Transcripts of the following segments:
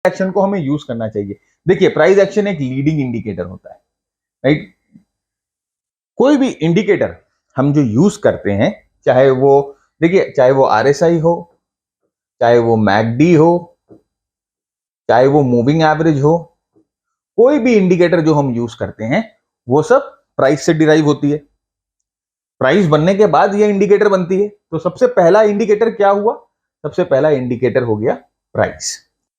Action को हमें use करना चाहिए। देखिए, प्राइस एक्शन एक लीडिंग इंडिकेटर होता है, राइट। कोई भी इंडिकेटर हम जो यूज करते हैं, चाहे वो देखिए, चाहे वो आरएसआई हो, चाहे वो मैकडी हो, चाहे वो मूविंग एवरेज हो, कोई भी इंडिकेटर जो हम यूज करते हैं वो सब प्राइस से डिराइव होती है। प्राइस बनने के बाद ये इंडिकेटर बनती है। तो सबसे पहला इंडिकेटर क्या हुआ? सबसे पहला इंडिकेटर हो गया प्राइस।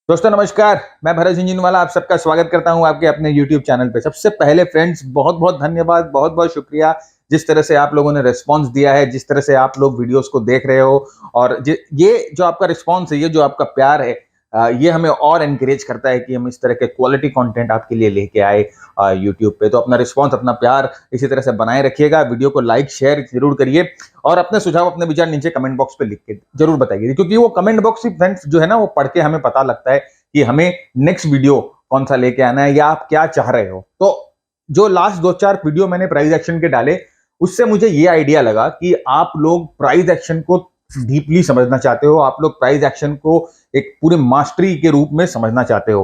दोस्तों नमस्कार, मैं भरत झुंझुनवाला आप सबका स्वागत करता हूं आपके अपने YouTube चैनल पे। सबसे पहले फ्रेंड्स, बहुत बहुत धन्यवाद, बहुत बहुत शुक्रिया जिस तरह से आप लोगों ने रिस्पांस दिया है, जिस तरह से आप लोग वीडियोस को देख रहे हो। और ये जो आपका रिस्पांस है, ये जो आपका प्यार है, ये हमें और एनकरेज करता है कि हम इस तरह के क्वालिटी कंटेंट आपके लिए लेके आए YouTube पे। तो अपना रिस्पांस, अपना प्यार इसी तरह से बनाए रखिएगा। वीडियो को लाइक शेयर जरूर करिए और अपने सुझाव, अपने विचार नीचे कमेंट बॉक्स पे लिख के जरूर बताइए, क्योंकि वो कमेंट बॉक्स ही फ्रेंड्स जो है ना, वो पढ़ के हमें पता लगता है कि हमें नेक्स्ट वीडियो कौन सा लेके आना है या आप क्या चाह रहे हो। तो जो लास्ट 2-4 वीडियो मैंने प्राइस एक्शन के डाले, उससे मुझे ये आइडिया लगा कि आप लोग प्राइस एक्शन को डीपली समझना चाहते हो, आप लोग प्राइस एक्शन को एक पूरे मास्टरी के रूप में समझना चाहते हो।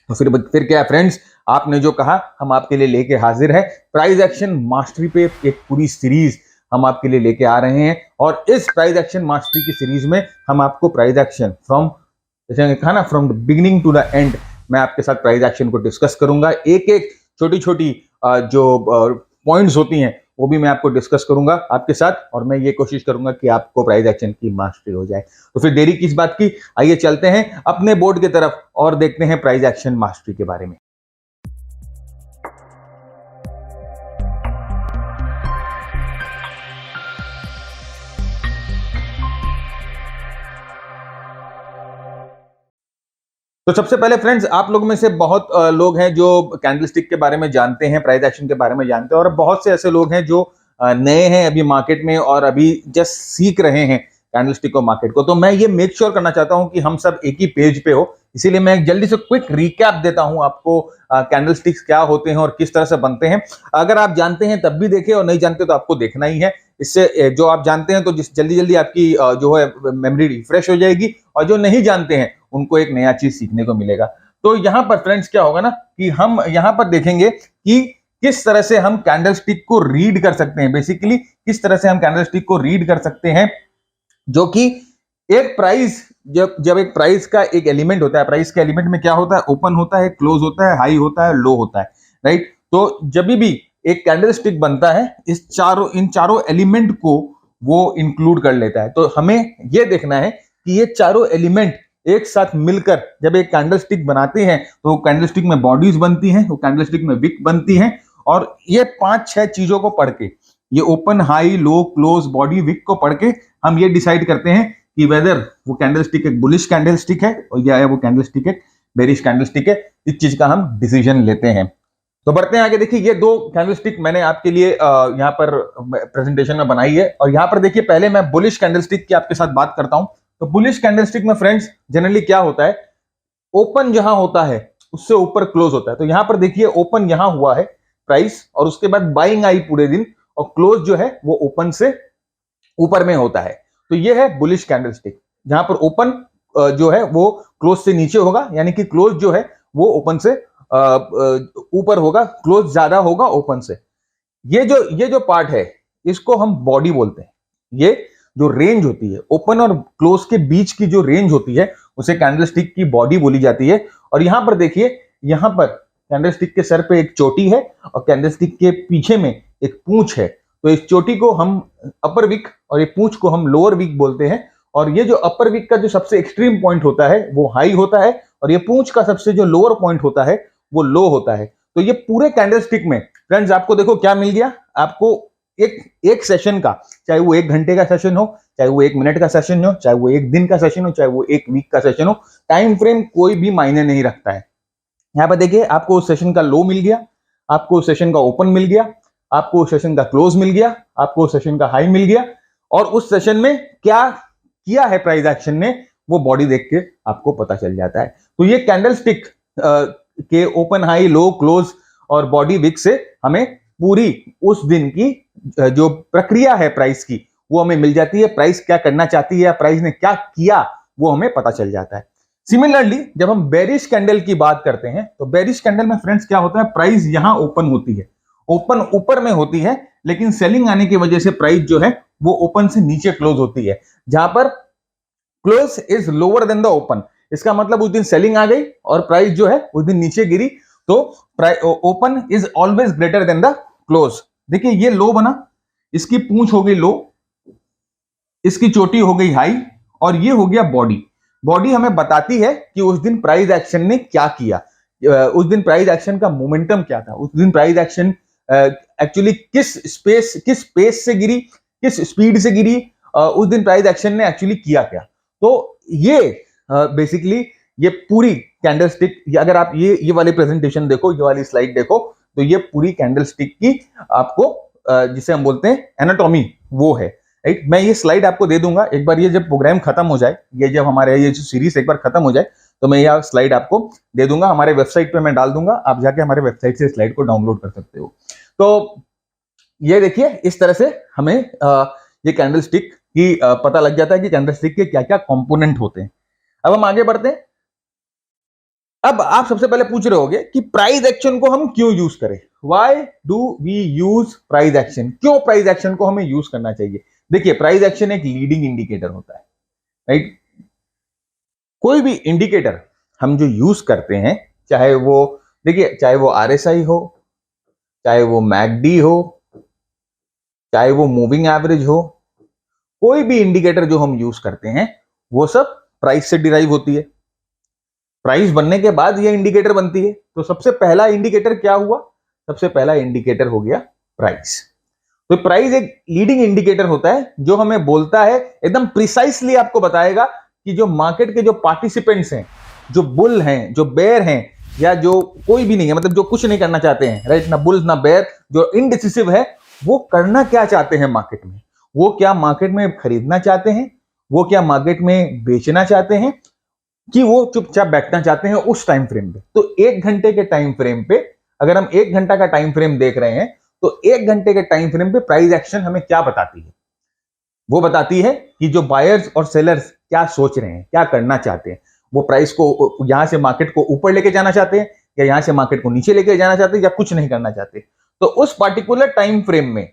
तो फिर क्या फ्रेंड्स, आपने जो कहा हम आपके लिए लेके हाजिर है। प्राइस एक्शन मास्टरी पे एक पूरी सीरीज हम आपके लिए लेके आ रहे हैं और इस प्राइस एक्शन मास्टरी की सीरीज में हम आपको price action from the beginning to the end, मैं आपके साथ प्राइस एक्शन को डिस्कस करूंगा। एक एक छोटी छोटी जो पॉइंट्स होती हैं वो भी मैं आपको डिस्कस करूंगा आपके साथ, और मैं ये कोशिश करूंगा कि आपको प्राइस एक्शन की मास्टरी हो जाए। तो फिर देरी किस बात की, आइए चलते हैं अपने बोर्ड की तरफ और देखते हैं प्राइस एक्शन मास्टरी के बारे में। तो सबसे पहले फ्रेंड्स, आप लोग में से बहुत लोग हैं जो कैंडलस्टिक के बारे में जानते हैं, प्राइस एक्शन के बारे में जानते हैं, और बहुत से ऐसे लोग हैं जो नए हैं अभी मार्केट में और अभी जस्ट सीख रहे हैं कैंडलस्टिक को, मार्केट को। तो मैं ये मेक श्योर करना चाहता हूं कि हम सब एक ही पेज पे हो, इसीलिए मैं एक जल्दी से क्विक रिकैप देता हूं आपको, कैंडलस्टिक्स क्या होते हैं और किस तरह से बनते हैं। अगर आप जानते हैं तब भी देखें और नहीं जानते तो आपको देखना ही है। इससे जो आप जानते हैं तो जल्दी जल्दी आपकी जो है मेमोरी रिफ्रेश हो जाएगी, और जो नहीं जानते हैं उनको एक नया चीज सीखने को मिलेगा। तो यहाँ पर फ्रेंड्स क्या होगा ना कि हम यहाँ पर देखेंगे कि किस तरह से हम कैंडलस्टिक को रीड कर सकते हैं। बेसिकली किस तरह से हम कैंडलस्टिक को रीड कर सकते हैं, जो कि एक प्राइस, जब एक प्राइस का एक एलिमेंट होता है, प्राइस के एलिमेंट में क्या होता है, ओपन होता है, क्लोज होता है, हाई होता है, लो होता है, राइट। तो जब भी एक कैंडलस्टिक बनता है, इन चारों एलिमेंट को वो इंक्लूड कर लेता है। तो हमें यह देखना है कि ये चारों एलिमेंट एक साथ मिलकर जब एक कैंडलस्टिक बनाते हैं तो कैंडलस्टिक में बॉडीज बनती हैं, वो कैंडलस्टिक में विक बनती हैं, और ये 5-6 चीजों को पढ़ के, ये ओपन, हाई, लो, क्लोज, बॉडी, विक को पढ़ के हम ये डिसाइड करते हैं कि वेदर वो कैंडलस्टिक एक बुलिश कैंडलस्टिक है या वो कैंडलस्टिक एक बेरिश कैंडलस्टिक है। इस चीज का हम डिसीजन लेते हैं। तो बढ़ते हैं आगे। देखिए, ये 2 कैंडलस्टिक मैंने आपके लिए यहाँ पर प्रेजेंटेशन में बनाई है, और यहाँ पर देखिए पहले मैं बुलिश कैंडलस्टिक की आपके साथ बात करता हूं। तो बुलिश कैंडलस्टिक में फ्रेंड्स जनरली क्या होता है, ओपन जहां होता है उससे ऊपर क्लोज होता है। तो यहां पर देखिए ओपन यहां हुआ है प्राइस, और उसके बाद बाइंग आई पूरे दिन, और क्लोज जो है वो ओपन से ऊपर में होता है। तो ये है बुलिश कैंडलस्टिक, जहां पर ओपन जो है वो क्लोज से नीचे होगा, यानी कि क्लोज जो है वो ओपन से ऊपर होगा, क्लोज ज्यादा होगा ओपन से। ये जो पार्ट है इसको हम बॉडी बोलते हैं। ये जो रेंज होती है ओपन और क्लोज के बीच की, जो रेंज होती है उसे कैंडलस्टिक की बॉडी बोली जाती है। और यहां पर देखिए, यहां पर कैंडलस्टिक के सर पे एक चोटी है और कैंडलस्टिक के पीछे में एक पूंछ है। तो इस चोटी को हम अपर विक और ये पूंछ को हम लोअर विक बोलते हैं। और ये जो अपर विक का जो सबसे एक्सट्रीम पॉइंट होता है वो हाई होता है, और ये पूंछ का सबसे जो लोअर पॉइंट होता है वो लो होता है। तो ये पूरे कैंडलस्टिक में फ्रेंड्स आपको देखो क्या मिल गया, आपको एक सेशन का, चाहे वो 1 घंटे का सेशन हो, चाहे वो 1 मिनट का सेशन हो, चाहे वो 1 दिन का सेशन हो, चाहे वो 1 वीक का सेशन हो, टाइम फ्रेम कोई भी मायने नहीं रखता है। यहां पर देखिए आपको उस सेशन का लो मिल गया, आपको उस सेशन का ओपन मिल गया, आपको उस सेशन का क्लोज मिल गया, आपको उस सेशन का हाई मिल गया, और उस सेशन में क्या किया है प्राइस एक्शन ने वो बॉडी देख के आपको पता चल जाता है। तो ये कैंडलस्टिक के ओपन, हाई, लो, क्लोज और बॉडी विक से हमें पूरी उस दिन की जो प्रक्रिया है प्राइस की वो हमें मिल जाती है। प्राइस क्या करना चाहती है, प्राइस ने क्या किया वो हमें पता चल जाता है। सिमिलरली जब हम बेरिश कैंडल की बात करते हैं तो बेरिश कैंडल में फ्रेंड्स क्या होता है, प्राइस यहां ओपन होती है, ओपन ऊपर में होती है, लेकिन सेलिंग आने की वजह से प्राइस जो है वो ओपन से नीचे क्लोज होती है, जहां पर close is lower than the open. इसका मतलब उस दिन सेलिंग आ गई और प्राइस जो है उस दिन नीचे गिरी, तो open is always greater than the close. देखिए ये लो बना, इसकी पूंछ हो गई लो, इसकी चोटी हो गई हाई, और ये हो गया बॉडी। बॉडी हमें बताती है कि उस दिन प्राइस एक्शन ने क्या किया, उस दिन प्राइस एक्शन का मोमेंटम क्या था, उस दिन प्राइस एक्शन एक्चुअली किस पेस से गिरी, किस स्पीड से गिरी, उस दिन प्राइस एक्शन ने एक्चुअली किया क्या। तो ये बेसिकली ये पूरी कैंडलस्टिक, अगर आप ये वाली प्रेजेंटेशन देखो, ये वाली स्लाइड देखो, तो ये पूरी कैंडलस्टिक की आपको जिसे हम बोलते हैं एनाटॉमी वो है, राइट। मैं ये स्लाइड आपको दे दूंगा एक बार, ये जब प्रोग्राम खत्म हो जाए, ये जब हमारे ये जो सीरीज एक बार खत्म हो जाए, तो मैं यह स्लाइड आपको दे दूंगा, हमारे वेबसाइट पे मैं डाल दूंगा, आप जाके हमारे वेबसाइट से स्लाइड को डाउनलोड कर सकते हो। तो ये देखिए इस तरह से हमें ये कैंडलस्टिक की पता लग जाता है कि कैंडलस्टिक के क्या क्या कंपोनेंट होते हैं। अब हम आगे बढ़ते हैं। अब आप सबसे पहले पूछ रहे होगे कि प्राइस एक्शन को हम क्यों यूज करें, why do we use price action, क्यों प्राइस एक्शन को हमें यूज करना चाहिए। देखिए प्राइस एक्शन एक लीडिंग इंडिकेटर होता है, राइट। कोई भी इंडिकेटर हम जो यूज करते हैं, चाहे वो देखिए चाहे वो आरएसआई हो, चाहे वो मैकडी हो, चाहे वो मूविंग एवरेज हो, कोई भी इंडिकेटर जो हम यूज करते हैं वो सब प्राइस से डिराइव होती है। प्राइस बनने के बाद ये इंडिकेटर बनती है। तो सबसे पहला इंडिकेटर क्या हुआ, सबसे पहला इंडिकेटर हो गया प्राइस। तो प्राइस एक लीडिंग इंडिकेटर होता है जो हमें बोलता है, एकदम प्रिसाइसली आपको बताएगा कि जो मार्केट के जो पार्टिसिपेंट्स हैं, जो बुल हैं, जो बेयर हैं, या जो कोई भी नहीं है, मतलब जो कुछ नहीं करना चाहते हैं, राइट, ना बुल ना बेयर, जो इनडिसिसिव है, वो करना क्या चाहते हैं मार्केट में, वो क्या मार्केट में खरीदना चाहते हैं, वो क्या मार्केट में बेचना चाहते हैं, कि वो चुपचाप बैठना चाहते हैं उस टाइम फ्रेम पे। तो 1 घंटे के टाइम फ्रेम पे, अगर हम 1 घंटा का टाइम फ्रेम देख रहे हैं, तो 1 घंटे के टाइम फ्रेम पे प्राइस एक्शन हमें क्या बताती है, वो बताती है कि जो बायर्स और सेलर्स क्या सोच रहे हैं, क्या करना चाहते हैं, वो प्राइस को यहां से मार्केट को ऊपर लेके जाना चाहते हैं, या यहां से मार्केट को नीचे लेके जाना चाहते हैं, या कुछ नहीं करना चाहते। तो उस पार्टिकुलर टाइम फ्रेम में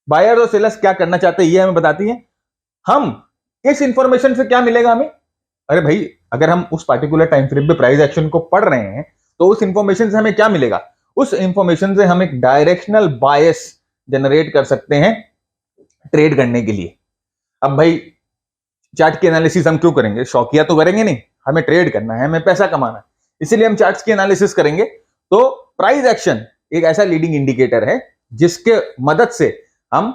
बायर और सेलर्स क्या करना चाहते हैं ये हमें बताती है। हम इस इंफॉर्मेशन से क्या मिलेगा हमें, अरे भाई अगर हम उस पार्टिकुलर टाइम फ्रेम पे प्राइस एक्शन को पढ़ रहे हैं, तो उस इंफॉर्मेशन से हमें क्या मिलेगा, उस इंफॉर्मेशन से हम एक डायरेक्शनल बायस जनरेट कर सकते हैं ट्रेड करने के लिए। अब भाई चार्ट की एनालिसिस हम क्यों करेंगे, शौकिया तो करेंगे नहीं, हमें ट्रेड करना है, हमें पैसा कमाना है, इसीलिए हम चार्ट्स की एनालिसिस करेंगे। तो प्राइस एक्शन एक ऐसा लीडिंग इंडिकेटर है जिसके मदद से हम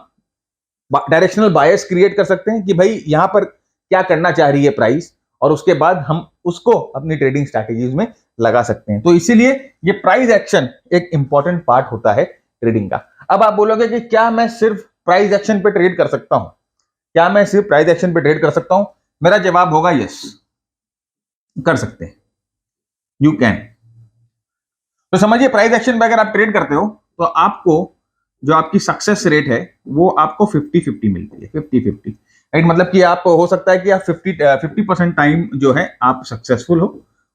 डायरेक्शनल बायस क्रिएट कर सकते हैं कि भाई यहां पर क्या करना चाह रही है प्राइस, और उसके बाद हम उसको अपनी ट्रेडिंग स्ट्रैटेजीज में लगा सकते हैं। तो इसीलिए ये प्राइस एक्शन एक इंपॉर्टेंट पार्ट होता है ट्रेडिंग का। अब आप बोलोगे कि क्या मैं सिर्फ प्राइस एक्शन पे ट्रेड कर सकता हूं, क्या मैं सिर्फ प्राइस एक्शन पे ट्रेड कर सकता हूं? मेरा जवाब होगा यस, कर सकते हैं, यू कैन। तो समझिए प्राइस एक्शन पे अगर आप ट्रेड करते हो तो आपको जो आपकी सक्सेस रेट है वो आपको 50-50 मिलती है, 50-50, राइट। मतलब कि आप हो सकता है कि आप 50% टाइम जो है आप सक्सेसफुल हो,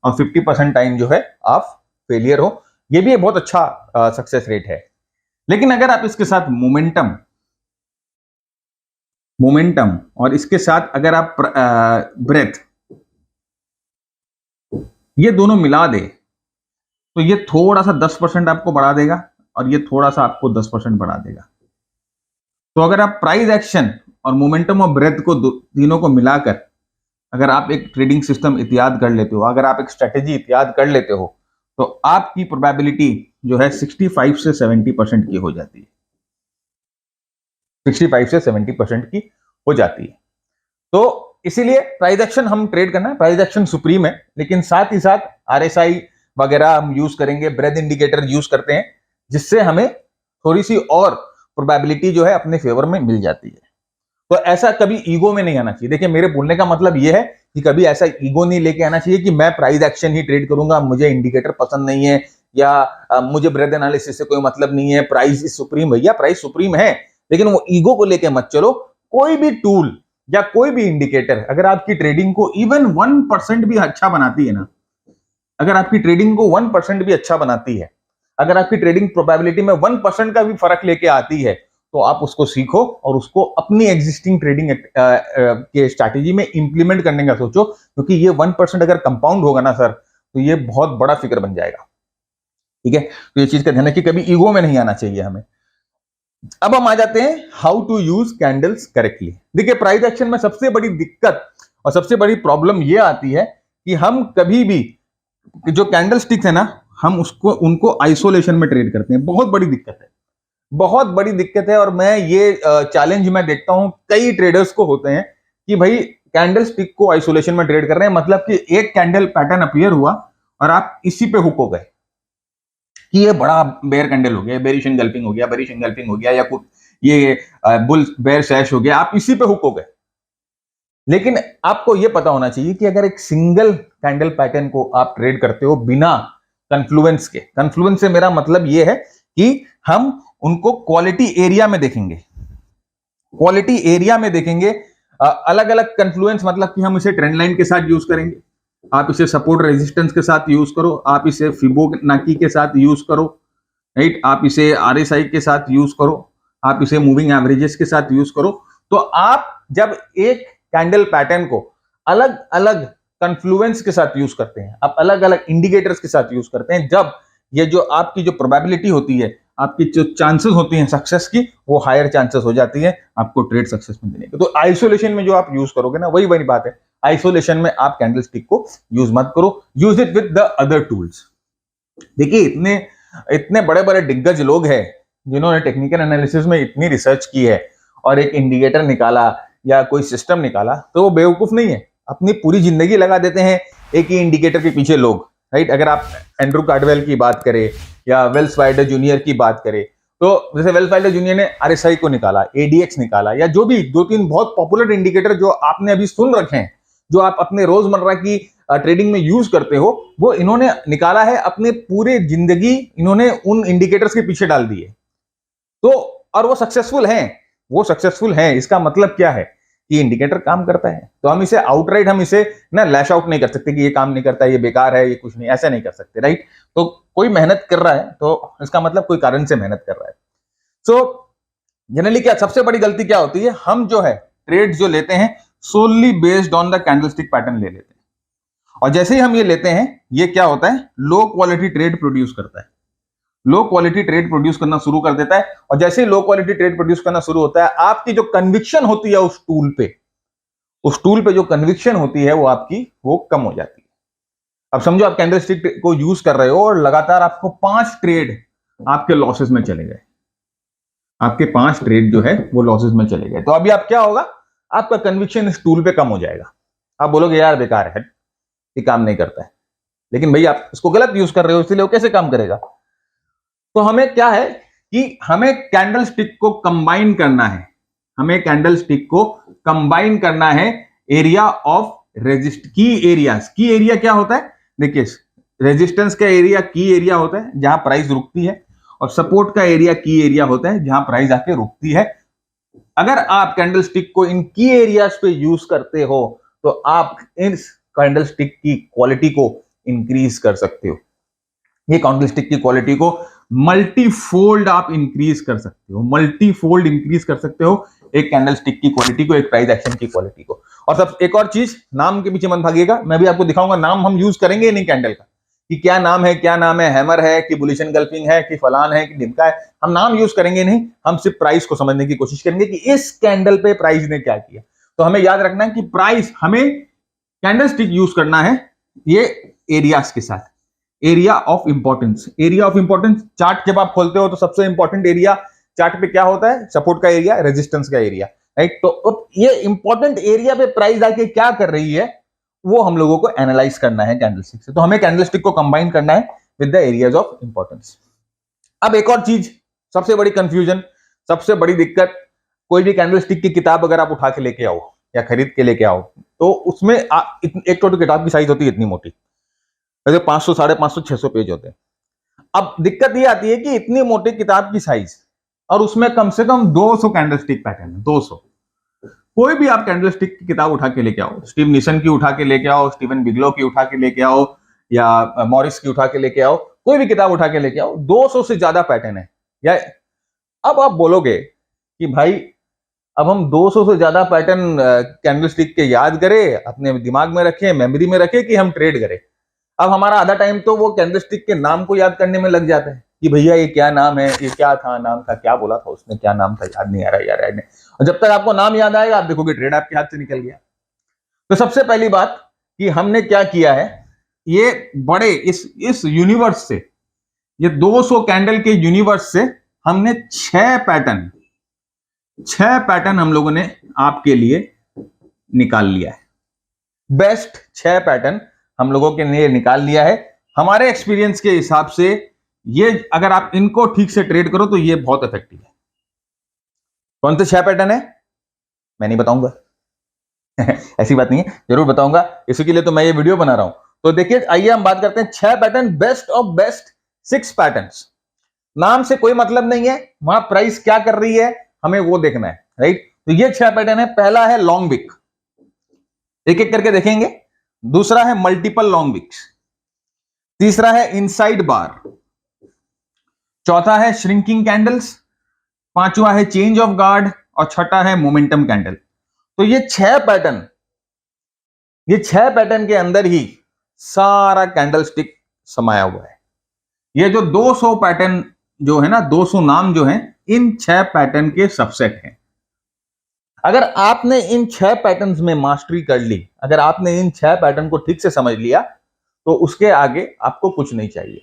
और 50% टाइम जो है आप फेलियर हो। ये भी बहुत अच्छा सक्सेस रेट है। लेकिन अगर आप इसके साथ मोमेंटम और इसके साथ अगर आप ब्रेथ ये दोनों मिला दे, तो ये थोड़ा सा 10% आपको बढ़ा देगा, और ये थोड़ा सा आपको 10% बढ़ा देगा। तो अगर आप प्राइस एक्शन और मोमेंटम और ब्रेथ को तीनों को मिलाकर अगर आप एक ट्रेडिंग सिस्टम इत्याद कर लेते हो, अगर आप एक स्ट्रेटेजी इत्याद कर लेते हो, तो आपकी प्रोबेबिलिटी जो है 65 से 70% की हो जाती है, 65 से 70% की हो जाती है। तो इसीलिए प्राइस एक्शन हम ट्रेड करना है, प्राइस एक्शन सुप्रीम है, लेकिन साथ ही साथ आरएसआई वगैरह हम यूज करेंगे, ब्रेथ इंडिकेटर यूज करते हैं, जिससे हमें थोड़ी सी और प्रोबेबिलिटी जो है अपने फेवर में मिल जाती है। तो ऐसा कभी ईगो में नहीं आना चाहिए। देखिए मेरे बोलने का मतलब यह है कि कभी ऐसा ईगो नहीं लेके आना चाहिए कि मैं प्राइस एक्शन ही ट्रेड करूंगा, मुझे इंडिकेटर पसंद नहीं है, या मुझे ब्रेथ एनालिसिस से कोई मतलब नहीं है, प्राइस इज सुप्रीम। भैया प्राइस सुप्रीम है, लेकिन वो ईगो को लेके मत चलो। कोई भी टूल या कोई भी इंडिकेटर अगर आपकी ट्रेडिंग को इवन 1% भी अच्छा बनाती है ना, अगर आपकी ट्रेडिंग को 1% भी अच्छा बनाती है, अगर आपकी ट्रेडिंग प्रोबेबिलिटी में 1% का भी फर्क लेके आती है, तो आप उसको सीखो और उसको अपनी एग्जिस्टिंग ट्रेडिंग के स्ट्रैटेजी में इंप्लीमेंट करने का सोचो, क्योंकि ये 1% अगर कंपाउंड होगा ना सर, तो ये बहुत बड़ा फिगर बन जाएगा। ठीक है, तो ये चीज का ध्यान है कि कभी ईगो में नहीं आना चाहिए हमें। अब हम आ जाते हैं how to use candles correctly. देखिए, प्राइस एक्शन में सबसे बड़ी दिक्कत और सबसे बड़ी प्रॉब्लम ये आती है कि हम कभी भी जो कैंडल स्टिक्स है ना, हम उनको आइसोलेशन में ट्रेड करते हैं। बहुत बड़ी दिक्कत है, बहुत बड़ी दिक्कत है। और मैं ये चैलेंज मैं देखता हूं कई ट्रेडर्स को होते हैं कि भाई कैंडल स्टिक को आइसोलेशन में ट्रेड कर रहे हैं, मतलब कि एक कैंडल पैटर्न अपीयर हुआ और आप इसी पे हुक हो गए कि ये बड़ा बेयर कैंडल हो गया, बेरिश एंगल्फिंग हो गया, बेरिश एंगल्फिंग हो गया, या कुछ ये बुल बेयर सैश हो गया, आप इसी पे हुक हो गए। लेकिन आपको ये पता होना चाहिए कि अगर एक सिंगल कैंडल पैटर्न को आप ट्रेड करते हो बिना कन्फ्लुएंस के, कन्फ्लुएंस से मेरा मतलब ये है कि हम उनको क्वालिटी एरिया में देखेंगे, क्वालिटी एरिया में देखेंगे। अलग अलग कन्फ्लुएंस मतलब कि हम इसे ट्रेंड लाइन के साथ यूज करेंगे, आप इसे सपोर्ट रेजिस्टेंस के साथ यूज करो, आप इसे फिबोनाची के साथ यूज करो, राइट, आप इसे आरएसआई के साथ यूज करो, आप इसे मूविंग एवरेजेस के साथ यूज करो। तो आप जब एक कैंडल पैटर्न को अलग अलग कन्फ्लुएंस के साथ यूज करते हैं, आप अलग अलग इंडिकेटर्स के साथ यूज करते हैं, जब ये जो आपकी जो प्रोबेबिलिटी होती है, आपकी जो चांसेस होती हैं सक्सेस की, वो हायर चांसेस हो जाती है आपको ट्रेड सक्सेस में देने की। तो आइसोलेशन में जो आप यूज करोगे ना, वही बात है, आइसोलेशन में आप कैंडल स्टिक को यूज मत करो, use it with the other tools. देखिए, इतने इतने बड़े बड़े दिग्गज लोग हैं जिन्होंने टेक्निकल एनालिसिस में इतनी रिसर्च की है और एक इंडिकेटर निकाला या कोई सिस्टम निकाला, तो वो बेवकूफ नहीं है। अपनी पूरी जिंदगी लगा देते हैं एक ही इंडिकेटर के पीछे लोग, राइट। अगर आप एंड्रू कार्डवेल की बात करें या वेल्स फार्गो जूनियर की बात करें, तो जैसे वेल्स फार्गो जूनियर ने आरएसआई को निकाला, एडीएक्स निकाला, या जो भी 2-3 बहुत पॉपुलर इंडिकेटर जो आपने अभी सुन रखे हैं, जो आप अपने रोजमर्रा की ट्रेडिंग में यूज करते हो, वो इन्होंने निकाला है। अपने पूरे जिंदगी इन्होंने उन इंडिकेटर्स के पीछे डाल दी है, तो और वो सक्सेसफुल हैं, वो सक्सेसफुल हैं। इसका मतलब क्या है कि इंडिकेटर काम करता है, तो हम इसे आउटराइट, हम इसे ना लैश आउट नहीं कर सकते कि ये काम नहीं करता है, ये बेकार है, ये कुछ नहीं, ऐसा नहीं कर सकते, राइट। तो कोई मेहनत कर रहा है तो इसका मतलब कोई कारण से मेहनत कर रहा है। सो जनरली क्या सबसे बड़ी गलती क्या होती है, हम जो है ट्रेड जो लेते हैं solely based on the candlestick pattern ले लेते हैं, और जैसे ही हम ये लेते हैं, ये क्या होता है, लो क्वालिटी ट्रेड प्रोड्यूस करता है, लो क्वालिटी ट्रेड प्रोड्यूस करना शुरू कर देता है। और जैसे ही लो क्वालिटी ट्रेड प्रोड्यूस करना शुरू होता है, आपकी जो कन्विक्शन होती है उस टूल पे जो कन्विक्शन होती है वो आपकी वो कम हो जाती है। अब समझो आप कैंडलस्टिक को यूज कर रहे हो और लगातार आपको 5 ट्रेड आपके लॉसेस में चले गए, आपके 5 ट्रेड जो है वो लॉसेस में चले गए, तो अभी आप क्या होगा, आपका कन्विक्शन इस टूल पे कम हो जाएगा। आप बोलोगे यार बेकार है, ये काम नहीं करता है, लेकिन भाई आप इसको गलत यूज कर रहे हो, इसलिए वो कैसे काम करेगा। तो हमें क्या है कि हमें कैंडल स्टिक को कंबाइन करना है, हमें कैंडल स्टिक को कंबाइन करना है एरिया ऑफ रेजिस्ट की एरियाज। की एरिया क्या होता है, देखिए रेजिस्टेंस का एरिया की एरिया होता है जहां प्राइस रुकती है, और सपोर्ट का एरिया की एरिया होता है जहां प्राइस आके रुकती है। अगर आप कैंडल स्टिक को इन की एरियाज पे यूज करते हो, तो आप इस कैंडल स्टिक की क्वालिटी को इंक्रीज कर सकते हो, ये कैंडल स्टिक की क्वालिटी को मल्टीफोल्ड आप इंक्रीज कर सकते हो, मल्टीफोल्ड इंक्रीज कर सकते हो एक कैंडल स्टिक की क्वालिटी को, एक प्राइस एक्शन की क्वालिटी को। और सब एक और चीज, नाम के पीछे मत भागिएगा, मैं भी आपको दिखाऊंगा नाम हम यूज करेंगे नहीं कैंडल का, कि क्या नाम है, क्या नाम है, हैमर है कि बुलिश एनगल्फिंग है कि फलान है कि ढिमका है, हम नाम यूज करेंगे नहीं। हम सिर्फ प्राइस को समझने की कोशिश करेंगे कि इस कैंडल पे प्राइस ने क्या किया। तो हमें याद रखना है कि प्राइस, हमें कैंडल स्टिक यूज करना है ये एरियाज के साथ, area of importance. Area of importance chart जब आप खोलते हो तो सबसे इंपॉर्टेंट एरिया चार्ट पे क्या होता है, सपोर्ट का एरिया, रेजिस्टेंस का एरिया, राइट। तो ये इंपॉर्टेंट एरिया पे प्राइस आके क्या कर रही है, वो हम लोगों को एनालाइज करना है कैंडलस्टिक से। तो हमें कैंडलस्टिक को कंबाइन करना है with the areas of importance. अब एक और चीज, सबसे बड़ी कंफ्यूजन, सबसे बड़ी दिक्कत, कोई भी कैंडलस्टिक की किताब अगर आप उठा के लेके आओ या खरीद के लेके आओ, तो उसमें एक छोटी किताब की साइज होती है इतनी मोटी, वैसे 500, 550, 600 पेज होते हैं। अब दिक्कत ये आती है कि इतनी मोटी किताब की साइज और उसमें कम से कम 200 कैंडलस्टिक पैटर्न है, 200। कोई भी आप कैंडलस्टिक की किताब उठा के लेके आओ, स्टीव निसन की उठा के लेके आओ, स्टीवन बिगलो की उठा के लेके आओ, या मॉरिस की उठा के लेके आओ, कोई भी किताब उठा के लेके आओ, 200 से ज्यादा पैटर्न है। या अब आप बोलोगे कि भाई अब हम 200 से ज्यादा पैटर्न कैंडलस्टिक के याद करें, अपने दिमाग में रखें, मेमोरी में रखें, कि हम ट्रेड करें। अब हमारा आधा टाइम तो वो कैंडलस्टिक के नाम को याद करने में लग जाता है कि भैया ये क्या नाम है, ये क्या था, नाम था, क्या बोला था उसने, क्या नाम था, याद नहीं आ रहा यार, याद नहीं। और जब तक आपको नाम याद आएगा आप देखोगे ट्रेड आपके हाथ से निकल गया। तो सबसे पहली बात कि हमने क्या किया है, ये बड़े इस यूनिवर्स से, ये 200 कैंडल के यूनिवर्स से हमने 6 पैटर्न हम लोगों ने आपके लिए निकाल लिया है। बेस्ट 6 पैटर्न हम लोगों के लिए निकाल लिया है। हमारे एक्सपीरियंस के हिसाब से ये अगर आप इनको ठीक से ट्रेड करो तो ये बहुत इफेक्टिव है। कौन से 6 पैटर्न है मैं नहीं बताऊंगा ऐसी बात नहीं है, जरूर बताऊंगा, इसी के लिए तो मैं ये वीडियो बना रहा हूं। तो देखिए, आइए हम बात करते हैं 6 pattern, best of best 6 patterns. नाम से कोई मतलब नहीं है, वहां प्राइस क्या कर रही है हमें वो देखना है, राइट। तो ये 6 पैटर्न है। पहला है लॉन्ग विक, एक एक करके देखेंगे। दूसरा है मल्टीपल लॉन्ग विक्स। तीसरा है इनसाइड बार। चौथा है श्रिंकिंग कैंडल्स। पांचवा है चेंज ऑफ गार्ड। और छठा है मोमेंटम कैंडल। तो ये 6 पैटर्न के अंदर ही सारा कैंडलस्टिक समाया हुआ है। ये जो 200 पैटर्न जो है ना, 200 नाम जो है, इन 6 पैटर्न के सबसेट हैं। अगर आपने इन 6 पैटर्न्स में मास्टरी कर ली, अगर आपने इन 6 पैटर्न को ठीक से समझ लिया, तो उसके आगे आपको कुछ नहीं चाहिए।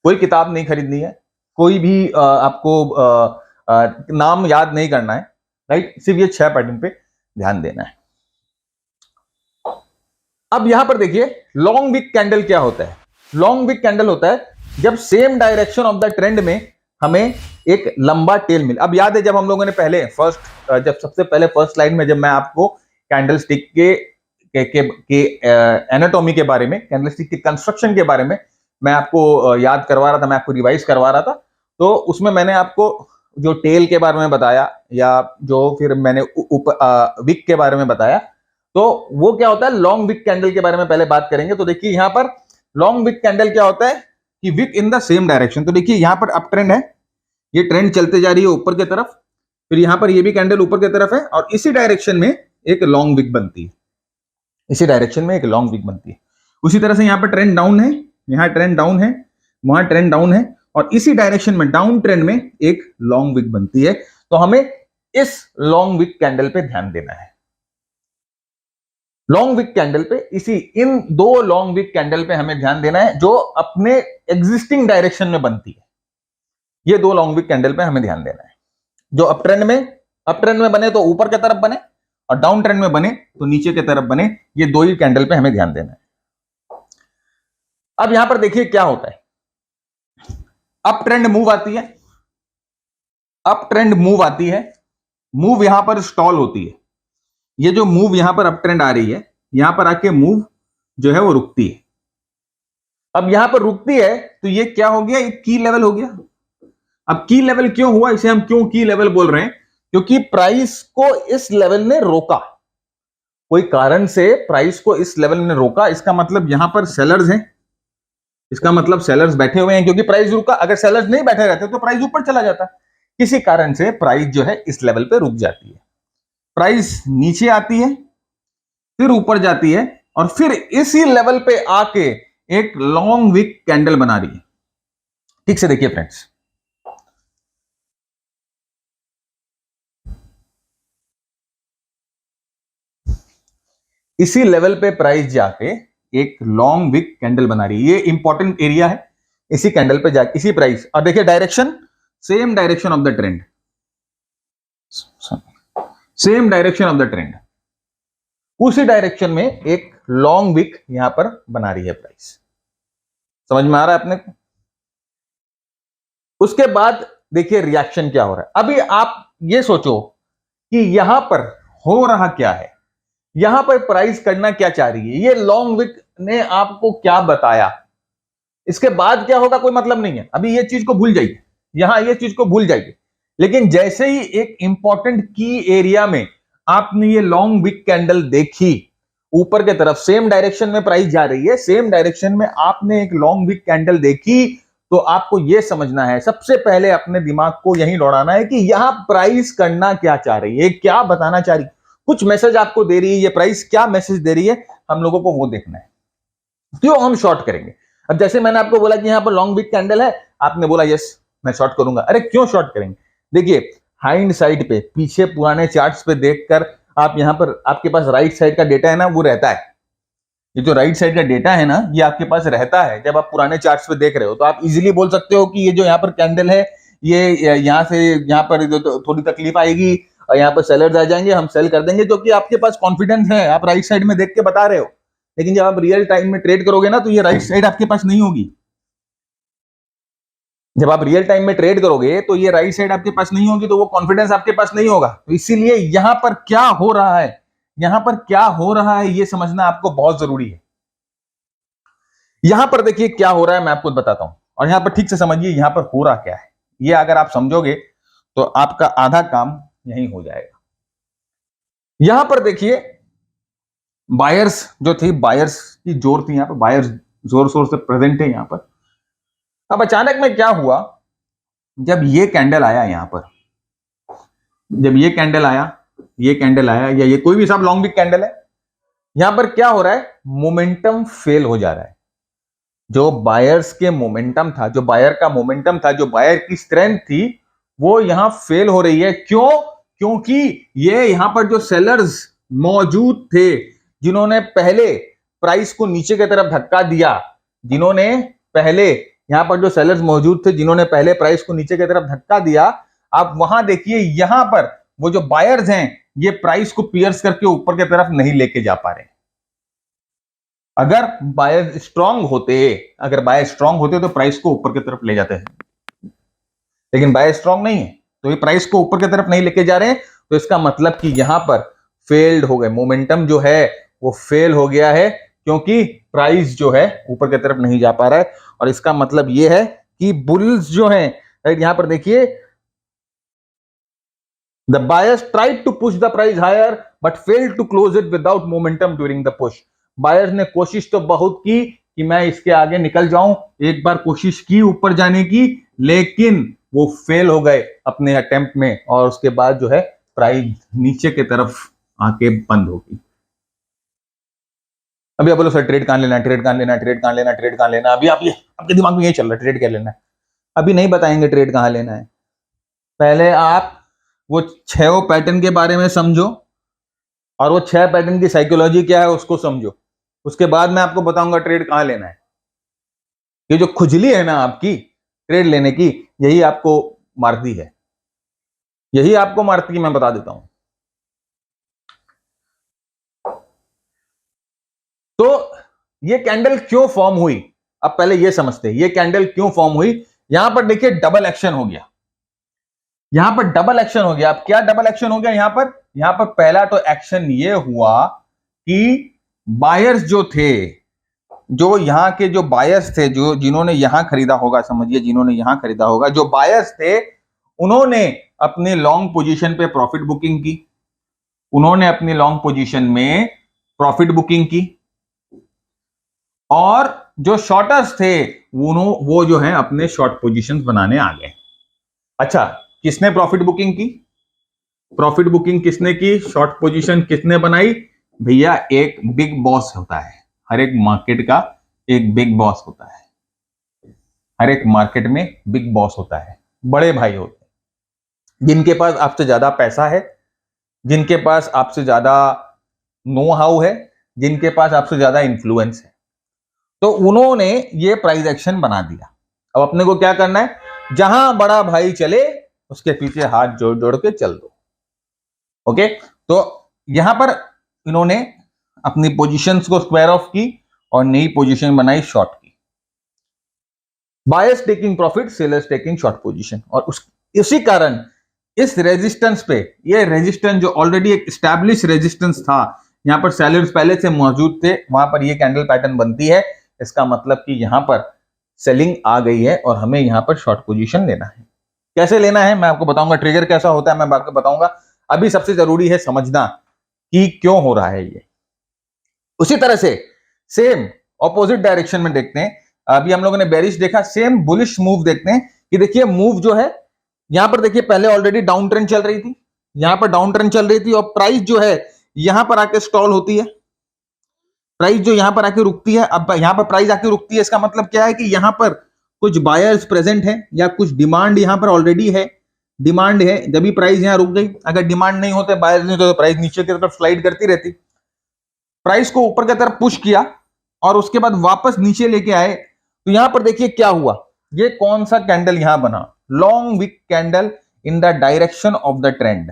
कोई किताब नहीं खरीदनी है, कोई भी आपको नाम याद नहीं करना है, राइट। सिर्फ ये 6 पैटर्न पे ध्यान देना है। अब यहां पर देखिए, लॉन्ग विक कैंडल क्या होता है। लॉन्ग विक कैंडल होता है जब same direction of the trend में हमें एक लंबा टेल मिले। अब याद है जब हम लोगों ने पहले सबसे पहले फर्स्ट स्लाइड में जब मैं आपको कैंडलस्टिक के एनाटॉमी के बारे में, कैंडलस्टिक के कंस्ट्रक्शन के बारे में मैं आपको याद करवा रहा था, मैं आपको रिवाइज करवा रहा था, तो उसमें मैंने आपको जो टेल के बारे में बताया, या जो फिर मैंने विक के बारे में बताया, तो वो क्या होता है, लॉन्ग विक कैंडल के बारे में पहले बात करेंगे। तो देखिए यहां पर लॉन्ग विक कैंडल क्या होता है कि wick in the same direction. तो देखिए यहां पर अप ट्रेंड है, ये ट्रेंड चलते जा रही है ऊपर की तरफ, फिर यहां पर ये भी कैंडल ऊपर की तरफ है, और इसी डायरेक्शन में एक लॉन्ग विक बनती है, इसी डायरेक्शन में एक लॉन्ग विक बनती है। उसी तरह से यहां पर ट्रेंड डाउन है, यहां ट्रेंड डाउन है, वहां ट्रेंड डाउन है, और इसी डायरेक्शन में डाउन ट्रेंड में एक लॉन्ग विक बनती है। तो हमें इस लॉन्ग विक कैंडल पे ध्यान देना है। लॉन्ग विक कैंडल पे, इन 2 लॉन्ग विक कैंडल पे हमें ध्यान देना है जो अपने एग्जिस्टिंग डायरेक्शन में बनती है। ये 2 लॉन्ग विक कैंडल पे हमें ध्यान देना है। जो अप ट्रेंड में बने तो ऊपर की तरफ बने, और डाउन ट्रेंड में बने तो नीचे की तरफ बने। ये 2 ही कैंडल पे हमें ध्यान देना है। अब यहां पर देखिए क्या होता है, अप ट्रेंड मूव आती है, अप ट्रेंड मूव आती है, मूव यहां पर स्टॉल होती है। ये जो मूव यहां पर अप ट्रेंड आ रही है, यहां पर आके मूव जो है वो रुकती है। अब यहां पर रुकती है तो ये क्या हो गया, एक की लेवल हो गया। अब की लेवल क्यों हुआ, इसे हम क्यों की लेवल बोल रहे हैं, क्योंकि प्राइस को इस लेवल ने रोका, कोई कारण से प्राइस को इस लेवल ने रोका। इसका मतलब यहां पर सेलर्स हैं, इसका मतलब सेलर्स बैठे हुए हैं, क्योंकि प्राइस रुका। अगर सेलर्स नहीं बैठे रहते तो प्राइस ऊपर चला जाता। किसी कारण से प्राइस जो है इस लेवल पे रुक जाती है, प्राइस नीचे आती है, फिर ऊपर जाती है, और फिर इसी लेवल पे आके एक लॉन्ग विक कैंडल बना रही है। ठीक से देखिए फ्रेंड्स, इसी लेवल पे प्राइस जाके एक लॉन्ग विक कैंडल बना रही है। ये इंपॉर्टेंट एरिया है, इसी कैंडल पे जाके इसी प्राइस, और देखिए direction, same direction of the trend, same direction of the trend, उसी डायरेक्शन में एक लॉन्ग विक यहां पर बना रही है प्राइस। समझ में आ रहा है अपने को। उसके बाद देखिए रिएक्शन क्या हो रहा है। अभी आप ये सोचो कि यहां पर हो रहा क्या है, यहां पर प्राइस करना क्या चाह रही है, ये लॉन्ग विक ने आपको क्या बताया, इसके बाद क्या होगा कोई मतलब नहीं है। अभी ये चीज को भूल जाइए, यहां ये चीज को भूल जाइए। लेकिन जैसे ही एक इंपॉर्टेंट की एरिया में आपने ये लॉन्ग विक कैंडल देखी, ऊपर के तरफ सेम डायरेक्शन में प्राइस जा रही है, सेम डायरेक्शन में आपने एक लॉन्ग विक कैंडल देखी, तो आपको यह समझना है, सबसे पहले अपने दिमाग को यही दौड़ाना है कि यहां प्राइस करना क्या चाह रही है, क्या बताना चाह रही है, कुछ मैसेज आपको दे रही है ये प्राइस, क्या मैसेज दे रही है, हम लोगों को वो देखना है, क्यों हम शॉर्ट करेंगे। अब जैसे मैंने आपको बोला कि यहां पर लॉन्ग विक कैंडल है, आपने बोला यस मैं शॉर्ट करूंगा। अरे क्यों शॉर्ट करेंगे, देखिए हाइंड साइड पे, पीछे पुराने चार्ट्स पे देखकर आप यहां पर, आपके पास राइट साइड का डेटा है ना, वो रहता है, ये जो राइट साइड का डेटा है ना, ये आपके पास रहता है। जब आप पुराने चार्ट्स पे देख रहे हो तो आप इजीली बोल सकते हो कि ये जो यहाँ पर कैंडल है, ये यहाँ से यहाँ पर थोड़ी तकलीफ आएगी और यहाँ पर सेलर्स आ जाएंगे, हम सेल कर देंगे, क्योंकि आपके पास कॉन्फिडेंस है, आप राइट साइड में देख के बता रहे हो। लेकिन जब आप रियल टाइम में ट्रेड करोगे ना, तो ये राइट साइड आपके पास नहीं होगी। जब आप रियल टाइम में ट्रेड करोगे तो ये राइट साइड आपके पास नहीं होगी, तो वो कॉन्फिडेंस आपके पास नहीं होगा। तो इसीलिए यहां पर क्या हो रहा है, यहां पर क्या हो रहा है, ये समझना आपको बहुत जरूरी है। यहां पर देखिए क्या हो रहा है, मैं आपको बताता हूं, और यहां पर ठीक से समझिए यहां पर हो रहा क्या है। ये अगर आप समझोगे तो आपका आधा काम यही हो जाएगा। यहां पर देखिए बायर्स जो थी, बायर्स की जोर थी, यहां पर बायर्स जोर शोर से प्रेजेंट है यहां पर। अब अचानक में क्या हुआ, जब ये कैंडल आया यहां पर, जब ये कैंडल आया, ये कैंडल आया, या ये कोई भी सब लॉन्ग विक कैंडल है, यहां पर क्या हो रहा है, मोमेंटम फेल हो जा रहा है। जो बायर्स के मोमेंटम था, जो बायर का मोमेंटम था, जो बायर की स्ट्रेंथ थी, वो यहां फेल हो रही है। क्यों? क्योंकि ये यहां पर जो सेलर्स मौजूद थे, जिन्होंने पहले प्राइस को नीचे की तरफ धक्का दिया, जिन्होंने पहले यहां पर जो सेलर्स मौजूद थे, जिन्होंने पहले प्राइस को नीचे की तरफ धक्का दिया, आप वहां देखिए यहां पर वो जो बायर्स हैं, ये प्राइस को पियर्स करके ऊपर की तरफ नहीं लेके जा पा रहे। अगर बायर स्ट्रांग होते, अगर बायर स्ट्रांग होते तो प्राइस को ऊपर की तरफ ले जाते हैं, लेकिन बायर स्ट्रांग नहीं है, तो ये प्राइस को ऊपर की तरफ नहीं लेके जा रहे हैं। तो इसका मतलब कि यहां पर फेल्ड हो गए, मोमेंटम जो है वो फेल हो गया है, क्योंकि प्राइस जो है ऊपर की तरफ नहीं जा पा रहा है। और इसका मतलब ये है कि बुल्स जो हैं, यहां पर देखिए, the buyers tried to push the price higher but failed to close it without momentum during the push। Buyers ने कोशिश तो बहुत की कि मैं इसके आगे निकल जाऊं, एक बार कोशिश की ऊपर जाने की, लेकिन वो फेल हो गए अपने अटेम्प्ट में, और उसके बाद जो है प्राइस नीचे की तरफ आके बंद हो गई। अभी आप बोलो सर ट्रेड कहां लेना है, ट्रेड कहां लेना है, ट्रेड कहां लेना है, ट्रेड कहां लेना है, अभी आप ये आपके दिमाग में यही चल रहा है, ट्रेड क्या लेना है। अभी नहीं बताएंगे ट्रेड कहां लेना है, पहले आप वो 6 पैटर्न के बारे में समझो, और वो 6 पैटर्न की साइकोलॉजी क्या है उसको समझो, उसके बाद मैं आपको बताऊंगा ट्रेड कहां लेना है। ये जो खुजली है ना आपकी ट्रेड लेने की, यही आपको मारती है, यही आपको मारती है, मैं बता देता हूं। तो ये कैंडल क्यों फॉर्म हुई, अब पहले ये समझते हैं ये कैंडल क्यों फॉर्म हुई। यहां पर देखिए डबल एक्शन हो गया, यहां पर डबल एक्शन हो गया। अब क्या डबल एक्शन हो गया यहां पर, यहां पर पहला तो एक्शन ये हुआ कि बायर्स जो थे, जो यहां के जो बायर्स थे, जो जिन्होंने यहां खरीदा होगा, समझिए जिन्होंने यहां खरीदा होगा, जो बायर्स थे, उन्होंने अपने लॉन्ग पोजीशन पे प्रॉफिट बुकिंग की, उन्होंने अपनी लॉन्ग पोजीशन में प्रॉफिट बुकिंग की, और जो शॉर्टर्स थे वो जो है अपने शॉर्ट पोजीशंस बनाने आ गए। अच्छा, किसने प्रॉफिट बुकिंग की, प्रॉफिट बुकिंग किसने की, शॉर्ट पोजीशन किसने बनाई, भैया एक बिग बॉस होता है, हर एक मार्केट का एक बिग बॉस होता है, हर एक मार्केट में बिग बॉस होता है, बड़े भाई होते हैं, जिनके पास आपसे ज्यादा पैसा है, जिनके पास आपसे ज्यादा नो हाउ है, जिनके पास आपसे ज्यादा इंफ्लुएंस है। तो उन्होंने ये प्राइस एक्शन बना दिया। अब अपने को क्या करना है, जहां बड़ा भाई चले उसके पीछे हाथ जोड़ जोड़ के चल दो। ओके, तो यहां पर इन्होंने अपनी पोजीशंस को स्क्वायर ऑफ की और नई पोजीशन बनाई शॉर्ट की। Buyers taking profit, sellers taking short position, और इसी कारण इस रेजिस्टेंस पे, ये रेजिस्टेंस जो ऑलरेडी एक एस्टैब्लिश रेजिस्टेंस था, यहां पर सेलर्स पहले से मौजूद थे, वहां पर ये कैंडल पैटर्न बनती है। इसका मतलब कि यहां पर सेलिंग आ गई है और हमें यहां पर शॉर्ट पोजीशन लेना है। कैसे लेना है मैं आपको बताऊंगा, ट्रिगर कैसा होता है मैं आपको बताऊंगा। अभी सबसे जरूरी है समझना कि क्यों हो रहा है ये। उसी तरह से सेम ऑपोजिट डायरेक्शन में देखते हैं, अभी हम लोगों ने बेरिश देखा, सेम बुलिश मूव देखते हैं कि देखिए मूव जो है यहां पर देखिए पहले ऑलरेडी डाउन ट्रेंड चल रही थी, यहां पर डाउन ट्रेंड चल रही थी और प्राइस जो है यहां पर आके स्टॉल होती है, प्राइस जो यहां पर आके रुकती है। अब यहां पर प्राइस आके रुकती है, इसका मतलब क्या है कि यहां पर कुछ बायर्स प्रेजेंट है या कुछ डिमांड यहां पर ऑलरेडी है, डिमांड है, जब भी प्राइस यहां रुक गई। अगर डिमांड नहीं होते, बायर्स नहीं तो प्राइस नीचे की तरफ स्लाइड करती रहती। प्राइस को ऊपर की तरफ पुश किया और उसके बाद वापस नीचे लेके आए, तो यहां पर देखिए क्या हुआ, ये कौन सा कैंडल यहां बना, long wick candle in the direction of the trend.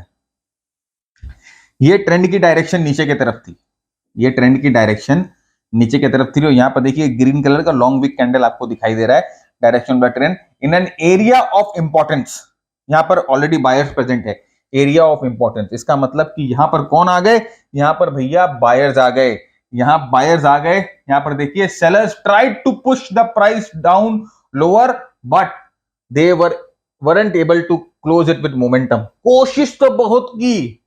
ये ट्रेंड की डायरेक्शन नीचे की तरफ थी, ये ट्रेंड की डायरेक्शन नीचे की तरफ थी और यहां पर देखिए ग्रीन कलर का लॉन्ग विक कैंडल आपको दिखाई दे रहा है, direction of the trend in an area of importance. यहां पर ऑलरेडी बायर्स प्रेजेंट है, एरिया ऑफ इंपॉर्टेंस, इसका मतलब कि यहां पर कौन आ गए, यहां पर भैया बायर्स आ गए, यहां बायर्स आ गए। यहां पर देखिए sellers tried to push the price down lower but they weren't able to close it with momentum। कोशिश तो बहुत की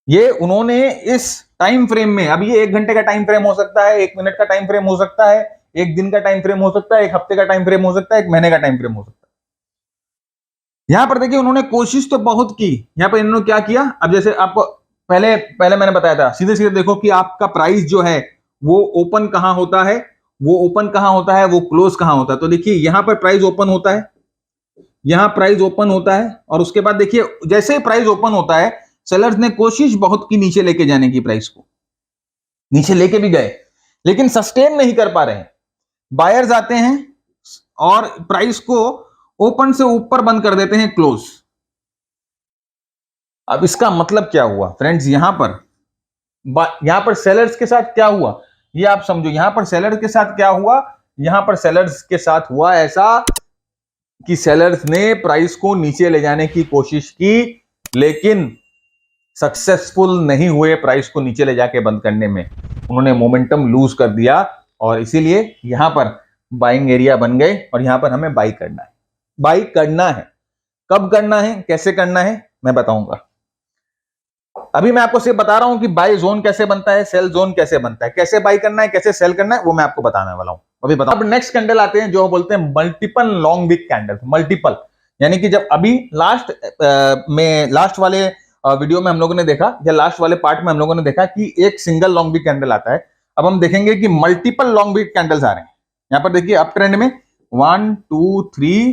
ये उन्होंने इस टाइम फ्रेम में, अब ये 1 घंटे का टाइम फ्रेम हो सकता है, 1 मिनट का टाइम फ्रेम हो सकता है, 1 दिन का टाइम फ्रेम हो सकता है, 1 हफ्ते का टाइम फ्रेम हो सकता है, 1 महीने का टाइम फ्रेम हो सकता है। यहां पर देखिए उन्होंने कोशिश तो बहुत की, यहां पर इन्होंने क्या किया, अब जैसे आपको पहले मैंने बताया था, सीधे सीधे देखो कि आपका प्राइस जो है वो ओपन कहां होता है, वो ओपन कहां होता है, वो क्लोज कहां होता है। तो देखिए यहां पर प्राइस ओपन होता है, यहां प्राइस ओपन होता है और उसके बाद देखिए जैसे ही प्राइस ओपन होता है, सेलर्स ने कोशिश बहुत की नीचे लेके जाने की, प्राइस को नीचे लेके भी गए लेकिन सस्टेन नहीं कर पा रहे हैं। बायर्स आते हैं और प्राइस को ओपन से ऊपर बंद कर देते हैं, क्लोज। अब इसका मतलब क्या हुआ फ्रेंड्स, यहां पर सेलर्स के साथ क्या हुआ ये आप समझो। यहां पर सेलर के साथ क्या हुआ, यहां पर सेलर्स के साथ हुआ ऐसा कि सेलर्स ने प्राइस को नीचे ले जाने की कोशिश की लेकिन सक्सेसफुल नहीं हुए, प्राइस को नीचे ले जाके बंद करने में उन्होंने मोमेंटम लूज कर दिया और इसीलिए यहां पर बाइंग एरिया बन गए और यहां पर हमें बाई करना है। बाई करना है, कब करना है, कैसे करना है, मैं बताऊंगा। अभी मैं आपको सिर्फ बता रहा हूं कि बाई जोन कैसे बनता है, सेल जोन कैसे बनता है, कैसे बाई करना है, कैसे सेल करना है, वो मैं आपको बताने वाला हूं। अभी बताओ। अब नेक्स्ट कैंडल आते हैं जो बोलते हैं multiple long wick candle. Multiple यानी कि जब अभी लास्ट वाले वीडियो में हम लोगों ने देखा, या लास्ट वाले पार्ट में हम लोगों ने देखा कि एक सिंगल लॉन्ग विक कैंडल आता है। अब हम देखेंगे कि मल्टीपल लॉन्ग विक कैंडल्स आ रहे हैं। यहां पर देखिए अप ट्रेंड में 1 2 3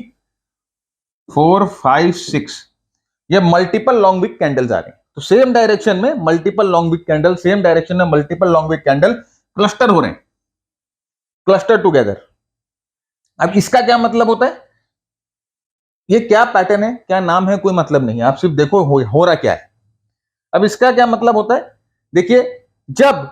4 5 6 ये मल्टीपल लॉन्ग विक कैंडल्स आ रहे हैं। तो सेम डायरेक्शन में multiple long wick candle, same direction में multiple long wick candle cluster हो रहे हैं, क्लस्टर टुगेदर। अब इसका क्या मतलब होता है, ये क्या पैटर्न है, क्या नाम है, कोई मतलब नहीं है, आप सिर्फ देखो हो रहा क्या है। अब इसका क्या मतलब होता है, देखिए जब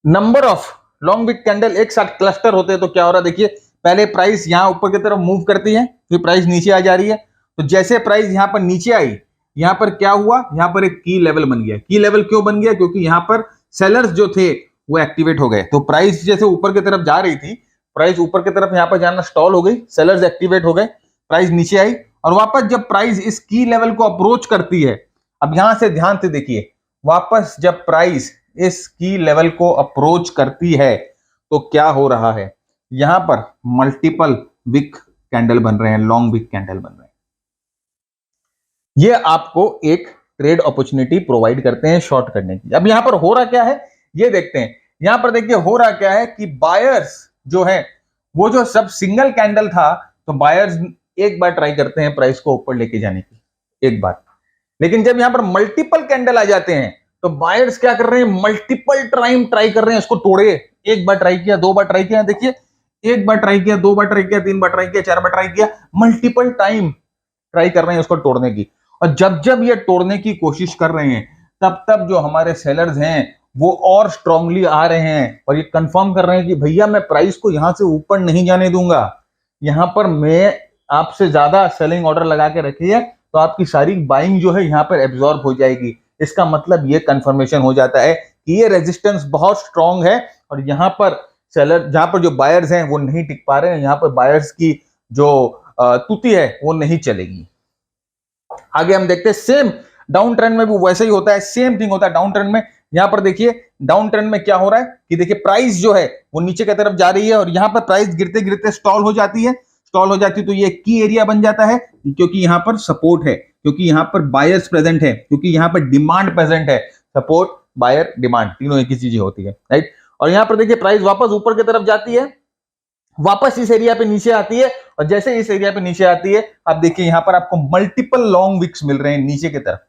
number of long wick candle एक साथ क्लस्टर होते हैं तो क्या हो रहा है, देखिए पहले प्राइस यहां ऊपर की तरफ मूव करती है, फिर प्राइस नीचे आ जा रही है। तो जैसे प्राइस यहां पर नीचे आई, यहां पर क्या हुआ, यहां पर एक की लेवल बन गया। की लेवल क्यों बन गया, क्योंकि यहां पर सेलर्स जो थे वो एक्टिवेट हो गए। तो प्राइस जैसे ऊपर की तरफ जा रही थी, प्राइस ऊपर की तरफ यहां पर जाना स्टॉल हो गई, सेलर्स एक्टिवेट हो गए, प्राइस नीचे आई और वापस जब प्राइस इस की लेवल को अप्रोच करती है, अब यहां से ध्यान से देखिए, वापस जब प्राइस इस की लेवल को अप्रोच करती है तो क्या हो रहा है, यहां पर मल्टीपल विक कैंडल बन रहे हैं, लॉन्ग विक कैंडल बन रहे हैं। ये आपको एक ट्रेड अपॉर्चुनिटी प्रोवाइड करते हैं शॉर्ट करने की। अब यहां पर हो रहा क्या है ये देखते हैं। यहां पर देखिए हो रहा क्या है कि बायर्स जो है, वो जो सब सिंगल कैंडल था, तो बायर्स एक बार ट्राई करते हैं प्राइस को ऊपर लेके जाने की, एक बार। लेकिन जब यहां पर मल्टीपल कैंडल आ जाते हैं तो बायर्स क्या कर रहे हैं, मल्टीपल टाइम ट्राई कर रहे हैं इसको तोड़े। एक बार ट्राई किया, 2 बार ट्राई किया, देखिए एक बार ट्राई किया, 2 बार ट्राई किया, 3 बार ट्राई किया, 4 बार ट्राई किया, मल्टीपल टाइम ट्राई कर रहे हैं उसको तोड़ने की। और जब जब ये तोड़ने की कोशिश कर रहे हैं तब तब जो हमारे सेलर्स हैं वो और स्ट्रांगली आ रहे हैं और ये कंफर्म कर रहे हैं कि भैया मैं प्राइस को यहां से ऊपर नहीं जाने दूंगा, यहां पर मैं आपसे ज्यादा सेलिंग ऑर्डर लगा के रखिए तो आपकी सारी बाइंग जो है यहां पर एब्जॉर्ब हो जाएगी। इसका मतलब ये कंफर्मेशन हो जाता है कि ये रेजिस्टेंस बहुत स्ट्रांग है और यहां पर सेलर, जहां पर जो बायर्स हैं वो नहीं टिक पा रहे हैं, यहां पर बायर्स की जो तुती है वो नहीं चलेगी। आगे हम देखते हैं सेम डाउन ट्रेंड में भी वैसे ही होता है, सेम थिंग होता है डाउन ट्रेंड में। यहां पर देखिए डाउन ट्रेंड में क्या हो रहा है कि देखिए प्राइस जो है वो नीचे की तरफ जा रही है और यहां पर प्राइस गिरते गिरते स्टॉल हो जाती है, स्टॉल हो जाती है तो ये की एरिया बन जाता है, क्योंकि यहां पर सपोर्ट है, क्योंकि यहां पर बायर्स प्रेजेंट है, क्योंकि यहां पर डिमांड प्रेजेंट है। सपोर्ट, बायर, डिमांड तीनों एक ही चीजें होती है, राइट। और यहां पर देखिए प्राइस वापस ऊपर की तरफ जाती है, वापस इस एरिया पे नीचे आती है और जैसे इस एरिया पे नीचे आती है आप देखिए यहां पर आपको मल्टीपल लॉन्ग विक्स मिल रहे हैं नीचे की तरफ,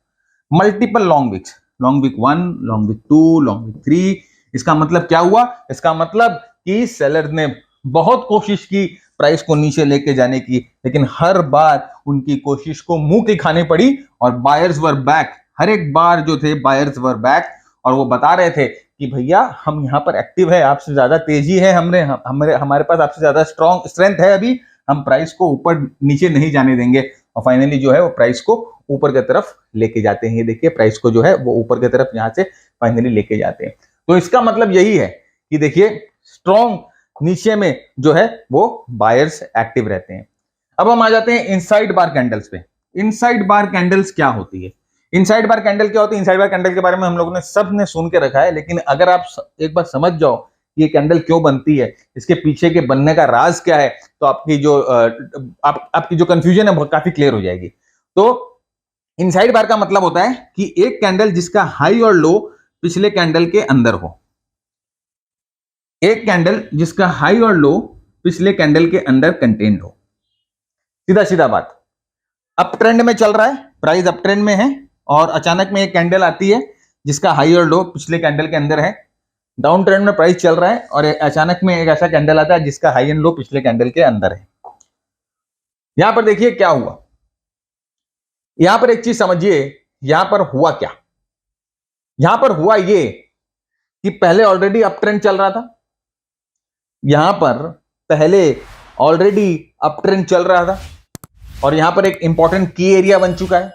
multiple long wicks, long wick 1, long wick 2, long wick 3। इसका मतलब क्या हुआ? इसका मतलब कि सेलर ने बहुत कोशिश की प्राइस को नीचे लेके जाने की, लेकिन हर बार उनकी कोशिश को मुंह की खानी पड़ी और बायर्स वर बैक। हर एक बार जो थे बायर्स वर बैक और वो बता रहे थे कि भैया हम यहाँ पर एक्टिव है, आपसे ज्यादा तेजी है, हमारे पास आपसे ज्यादा स्ट्रॉन्ग स्ट्रेंथ है, अभी हम प्राइस को ऊपर नीचे नहीं जाने देंगे। और फाइनली जो है वो प्राइस को ऊपर की तरफ लेके जाते हैं। ये देखिए प्राइस को जो है वो ऊपर की तरफ यहां से फाइनली लेके जाते हैं। तो इसका मतलब यही है कि देखिए स्ट्रॉन्ग नीचे में जो है वो बायर्स एक्टिव रहते हैं। अब हम आ जाते हैं इनसाइड बार कैंडल्स पे। इनसाइड बार कैंडल्स क्या होती है? इनसाइड बार कैंडल क्या होती है? इनसाइड बार कैंडल के बारे में हम लोगों ने सबने सुन के रखा है, लेकिन अगर आप एक बार समझ जाओ ये कैंडल क्यों बनती है, इसके पीछे के बनने का राज क्या है, तो आपकी जो कंफ्यूजन है वो काफी क्लियर हो जाएगी। तो इनसाइड बार का मतलब होता है कि एक कैंडल जिसका हाई और लो पिछले कैंडल के अंदर हो, एक कैंडल जिसका हाई और लो पिछले कैंडल के अंदर कंटेन्ड हो। सीधा सीधा बात, अप ट्रेंड में चल रहा है, प्राइस अप ट्रेंड में है और अचानक में एक कैंडल आती है जिसका हाई और लो पिछले कैंडल के अंदर है। डाउन ट्रेंड में प्राइस चल रहा है और अचानक में एक ऐसा कैंडल आता है जिसका हाई एंड लो पिछले कैंडल के अंदर है। यहां पर देखिए क्या हुआ, यहां पर एक चीज समझिए, यहां पर हुआ क्या? यहां पर हुआ ये कि पहले ऑलरेडी अप ट्रेंड चल रहा था, यहां पर पहले ऑलरेडी अप ट्रेंड चल रहा था और यहां पर एक इंपॉर्टेंट की एरिया बन चुका है,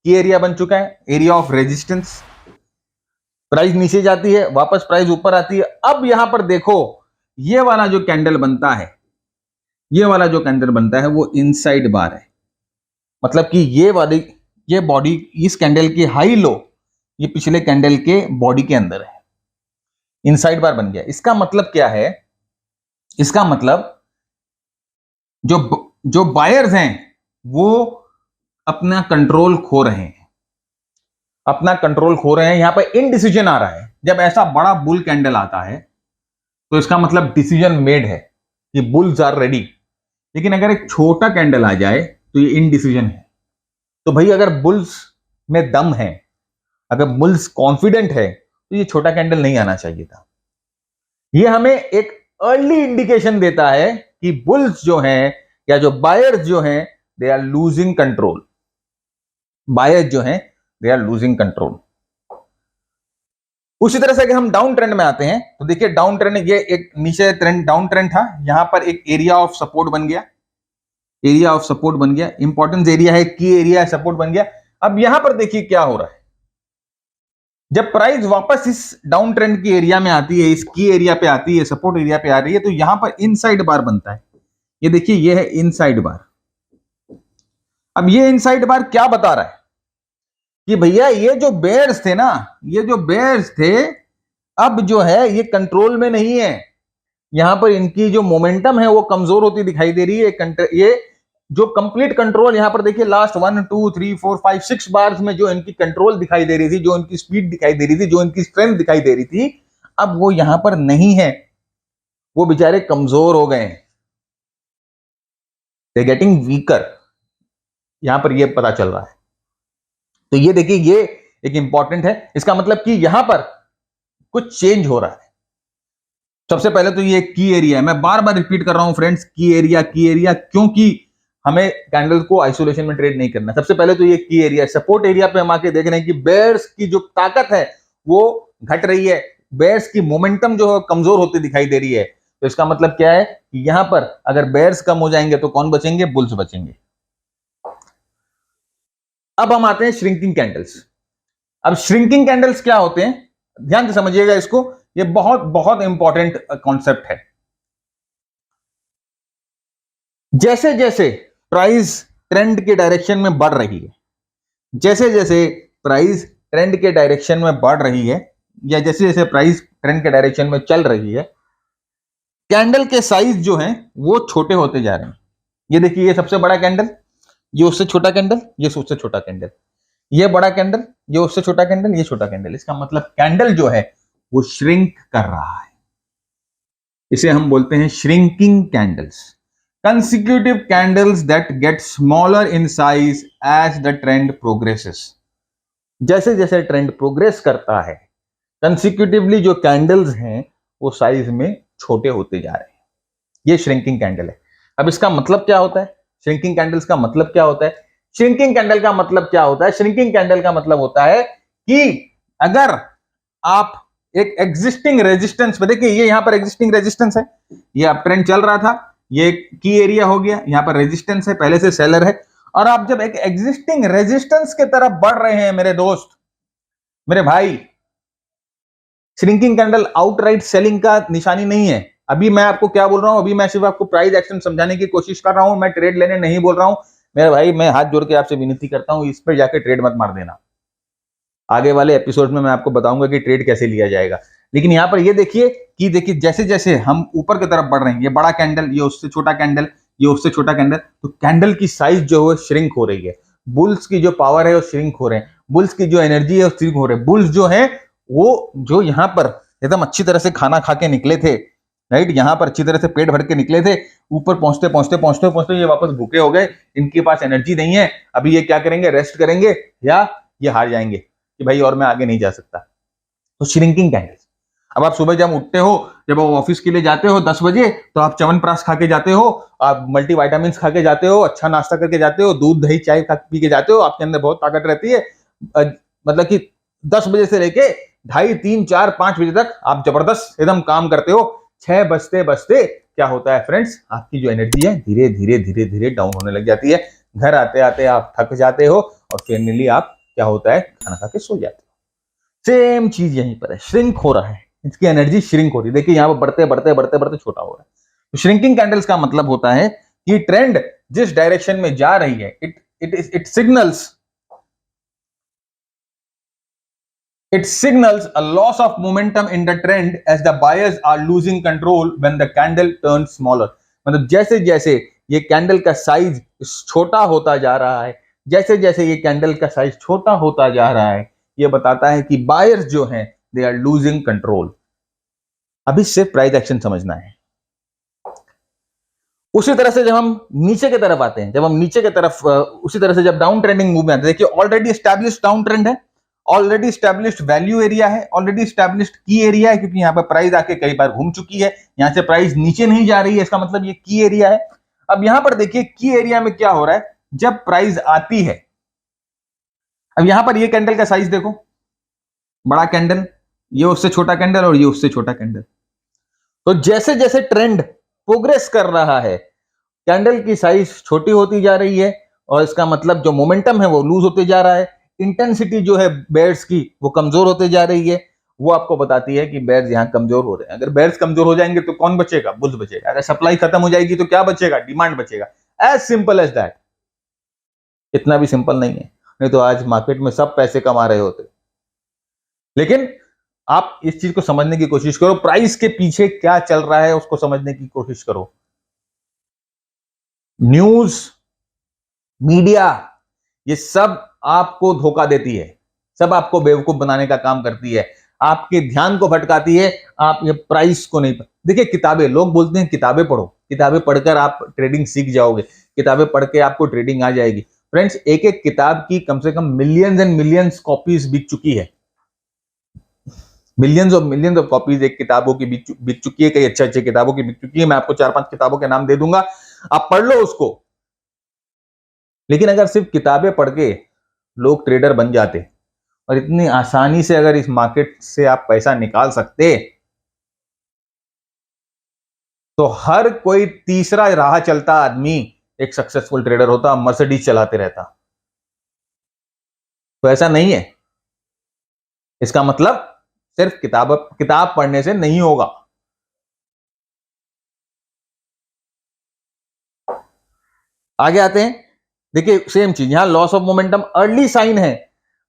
की एरिया बन चुका है, एरिया ऑफ रेजिस्टेंस। प्राइस नीचे जाती है, वापस प्राइस ऊपर आती है। अब यहां पर देखो ये वाला जो कैंडल बनता है, ये वाला जो कैंडल बनता है वो इनसाइड बार है। मतलब कि ये बॉडी इस कैंडल की हाई लो ये पिछले कैंडल के बॉडी के अंदर है, इनसाइड बार बन गया। इसका मतलब क्या है? इसका मतलब जो बायर्स हैं वो अपना कंट्रोल खो रहे हैं, अपना कंट्रोल खो रहे हैं। यहां पर इनडिसीजन आ रहा है। जब ऐसा बड़ा बुल कैंडल आता है तो इसका मतलब डिसीजन मेड है कि बुल्स आर रेडी। लेकिन अगर एक छोटा कैंडल आ जाए तो ये इनडिसीजन है। तो भाई अगर बुल्स में दम है, अगर बुल्स कॉन्फिडेंट है तो ये छोटा कैंडल नहीं आना चाहिए था। ये हमें एक अर्ली इंडिकेशन देता है कि बुल्स जो हैं या जो बायर्स जो हैं they are losing control, buyers जो हैं दे आर लूजिंग कंट्रोल। उसी तरह से अगर हम डाउन ट्रेंड में आते हैं तो देखिए डाउन ट्रेंड, ये एक नीचे ट्रेंड डाउन ट्रेंड था, यहां पर एक एरिया ऑफ सपोर्ट बन गया, एरिया ऑफ सपोर्ट बन गया, इंपॉर्टेंस एरिया है, की एरिया है, सपोर्ट बन गया। अब यहां पर देखिए क्या हो रहा है, जब प्राइस वापस इस डाउन ट्रेंड की एरिया में आती है, इस की एरिया पे आती है, सपोर्ट एरिया पे आ रही है, तो यहां पर इनसाइड बार बनता है। ये देखिए ये है इनसाइड बार। अब ये इनसाइड बार क्या बता रहा है कि भैया ये जो बेयर्स थे ना, ये जो बेयर्स थे अब जो है ये कंट्रोल में नहीं है। यहां पर इनकी जो मोमेंटम है वो कमजोर होती दिखाई दे रही है। ये जो कंप्लीट कंट्रोल यहां पर देखिए लास्ट 1 2 3 4 5 6 बार्स में जो इनकी कंट्रोल दिखाई दे रही थी, जो इनकी स्पीड दिखाई दे रही थी, जो इनकी स्ट्रेंथ दिखाई दे रही थी, अब वो यहां पर नहीं है। वो बेचारे कमजोर हो गए हैं, दे गेटिंग वीकर, यहां पर ये पता चल रहा है। तो ये देखिए ये एक इंपॉर्टेंट है, इसका मतलब कि यहां पर कुछ चेंज हो रहा है। सबसे पहले तो ये की एरिया है, मैं बार बार रिपीट कर रहा हूं फ्रेंड्स, की एरिया, की एरिया, क्योंकि हमें कैंडल को आइसोलेशन में ट्रेड नहीं करना। सबसे पहले तो ये की एरिया, सपोर्ट एरिया पे हम आके देख रहे हैं कि बेयर्स की जो ताकत है वो घट रही है, बेयर्स की मोमेंटम जो है कमजोर होती दिखाई दे रही है। तो इसका मतलब क्या है कि यहां पर अगर बेयर्स कम हो जाएंगे तो कौन बचेंगे? बुल्स बचेंगे। अब हम आते हैं श्रिंकिंग कैंडल्स। अब श्रिंकिंग कैंडल्स क्या होते हैं, ध्यान से समझिएगा इसको, ये बहुत बहुत इंपॉर्टेंट कॉन्सेप्ट है। जैसे जैसे प्राइस ट्रेंड के डायरेक्शन में बढ़ रही है, जैसे जैसे प्राइस ट्रेंड के डायरेक्शन में बढ़ रही है या जैसे जैसे प्राइस ट्रेंड के डायरेक्शन में चल रही है, कैंडल के साइज जो हैं वो छोटे होते जा रहे हैं। ये देखिए, ये सबसे बड़ा कैंडल, ये उससे छोटा कैंडल, ये उससे छोटा कैंडल, ये बड़ा कैंडल, ये उससे छोटा कैंडल, ये छोटा कैंडल। इसका मतलब कैंडल जो है वो श्रिंक कर रहा है। इसे हम बोलते हैं shrinking candles. Consecutive candles that get smaller in size as the trend progresses. जैसे जैसे ट्रेंड प्रोग्रेस करता है, कंसिक्यूटिवली जो कैंडल्स हैं वो साइज में छोटे होते जा रहे हैं। ये श्रिंकिंग कैंडल है। अब इसका मतलब क्या होता है? श्रिंकिंग कैंडल्स का मतलब क्या होता है? श्रिंकिंग कैंडल का मतलब क्या होता है? श्रिंकिंग कैंडल का मतलब होता है कि अगर आप एक एग्जिस्टिंग रेजिस्टेंस पे, देखिए ये यहां पर एग्जिस्टिंग रेजिस्टेंस है, ये अप ट्रेंड चल रहा था, ये की एरिया हो गया, यहां पर रेजिस्टेंस है, पहले से सेलर है, और आप जब एक एग्जिस्टिंग रेजिस्टेंस के तरफ बढ़ रहे हैं मेरे दोस्त, मेरे भाई, श्रिंकिंग कैंडल आउटराइट सेलिंग का निशानी नहीं है। अभी मैं आपको क्या बोल रहा हूं? अभी मैं सिर्फ आपको प्राइस एक्शन समझाने की कोशिश कर रहा हूं, मैं ट्रेड लेने नहीं बोल रहा हूं। मेरे भाई, मैं हाथ जोड़ के आपसे विनती करता हूं, इस पर जाके ट्रेड मत मार देना। आगे वाले एपिसोड में मैं आपको बताऊंगा कि ट्रेड कैसे लिया जाएगा। लेकिन यहां पर ये देखिए कि देखिए जैसे जैसे हम ऊपर की तरफ बढ़ रहे हैं, ये बड़ा कैंडल, ये उससे छोटा कैंडल, ये उससे छोटा कैंडल, तो कैंडल की साइज जो है श्रिंक हो रही है। बुल्स की जो पावर है वो श्रिंक हो रहे हैं, बुल्स की जो एनर्जी है वो श्रिंक हो रहे हैं। बुल्स जो है वो जो यहां पर एकदम अच्छी तरह से खाना खा के निकले थे, राइट, यहां पर अच्छी तरह से पेट भर के निकले थे, ऊपर पहुंचते पहुंचते पहुंचते पहुंचते ये वापस भूखे हो गए, इनके पास एनर्जी नहीं है। अभी ये क्या करेंगे? रेस्ट करेंगे या ये हार जाएंगे कि भाई और मैं आगे नहीं जा सकता। तो श्रिंकिंग कैंडल्स। अब आप सुबह जब उठते हो, जब आप ऑफिस के लिए जाते हो 10 बजे, तो आप च्यवनप्राश खा के जाते हो, आप मल्टीविटामिन खा के जाते हो, अच्छा नाश्ता करके जाते हो, दूध दही चाय खा पी के जाते हो, आपके अंदर बहुत ताकत रहती है। मतलब कि 10 बजे से लेके 2:30, 3, 4, 5 बजे तक आप जबरदस्त एकदम काम करते हो। 6 बजते बजते क्या होता है फ्रेंड्स? आपकी जो एनर्जी है धीरे धीरे धीरे धीरे डाउन होने लग जाती है। घर आते आते आप थक जाते हो और फाइनली आप क्या होता है? खाना खा के सो जाते हो। सेम चीज यहीं पर है, श्रिंक हो रहा है, इसकी एनर्जी श्रिंक हो रही है। देखिए यहां पर बढ़ते बढ़ते बढ़ते बढ़ते छोटा हो रहा है। तो श्रिंकिंग कैंडल्स का मतलब होता है कि ट्रेंड जिस डायरेक्शन में जा रही है, it signals a loss of momentum in the trend as the buyers are losing control when the candle turns smaller। मतलब जैसे जैसे ये कैंडल का साइज छोटा होता जा रहा है, जैसे जैसे ये कैंडल का साइज छोटा होता जा रहा है, ये बताता है कि बायर्स जो हैं दे आर लूजिंग कंट्रोल। अभी सिर्फ प्राइस एक्शन समझना है। उसी तरह से जब हम नीचे की तरफ आते हैं, जब हम नीचे की तरफ उसी तरह से जब डाउन ट्रेंडिंग मूव में आते हैं, देखिए ऑलरेडी एस्टैब्लिश्ड डाउन ट्रेंड है, ऑलरेडी स्टैब्लिश्ड वैल्यू एरिया है, ऑलरेडी स्टैब्लिश्ड की एरिया है, क्योंकि यहां पर प्राइस आके कई बार घूम चुकी है, यहां से प्राइस नीचे नहीं जा रही है, इसका मतलब ये की एरिया है। अब यहां पर देखिए की एरिया में क्या हो रहा है जब प्राइस आती है। अब यहां पर ये कैंडल का साइज देखो, बड़ा कैंडल, ये उससे छोटा कैंडल और ये उससे छोटा कैंडल। तो जैसे जैसे ट्रेंड प्रोग्रेस कर रहा है, कैंडल की साइज छोटी होती जा रही है और इसका मतलब जो मोमेंटम है वो लूज होते जा रहा है। इंटेंसिटी जो है बेयर्स की वो कमजोर होते जा रही है। वो आपको बताती है कि बेयर्स यहां कमजोर हो रहे हैं। अगर बेयर्स कमजोर हो जाएंगे तो कौन बचेगा? बुल्स बचेगा। अगर सप्लाई खत्म हो जाएगी तो क्या बचेगा? डिमांड बचेगा। As simple as that. इतना भी सिंपल नहीं है, नहीं तो आज मार्केट में सब पैसे कमा रहे होते। लेकिन आप इस चीज को समझने की कोशिश करो, प्राइस के पीछे क्या चल रहा है उसको समझने की कोशिश करो। न्यूज, मीडिया, ये सब आपको धोखा देती है, सब आपको बेवकूफ बनाने का काम करती है, आपके ध्यान को भटकाती है। आप ये प्राइस को नहीं, देखिए किताबें, लोग बोलते हैं किताबें पढ़ो, किताबें पढ़कर आप ट्रेडिंग सीख जाओगे, किताबें पढ़ के आपको ट्रेडिंग आ जाएगी। फ्रेंड्स, एक एक किताब की कम से कम मिलियंस एंड मिलियंस कॉपीज बिक चुकी है। मिलियंस ऑफ कॉपीज एक किताबों की बिक चुकी है, कई अच्छे अच्छे किताबों की बिक चुकी है। मैं आपको 4-5 किताबों के नाम दे दूंगा, आप पढ़ लो उसको। लेकिन अगर सिर्फ किताबें पढ़ के लोग ट्रेडर बन जाते और इतनी आसानी से अगर इस मार्केट से आप पैसा निकाल सकते, तो हर कोई तीसरा राह चलता आदमी एक सक्सेसफुल ट्रेडर होता, मर्सिडीज चलाते रहता। तो ऐसा नहीं है। इसका मतलब सिर्फ किताब पढ़ने से नहीं होगा। आगे आते हैं। देखिए सेम चीज, यहां loss of momentum early sign है,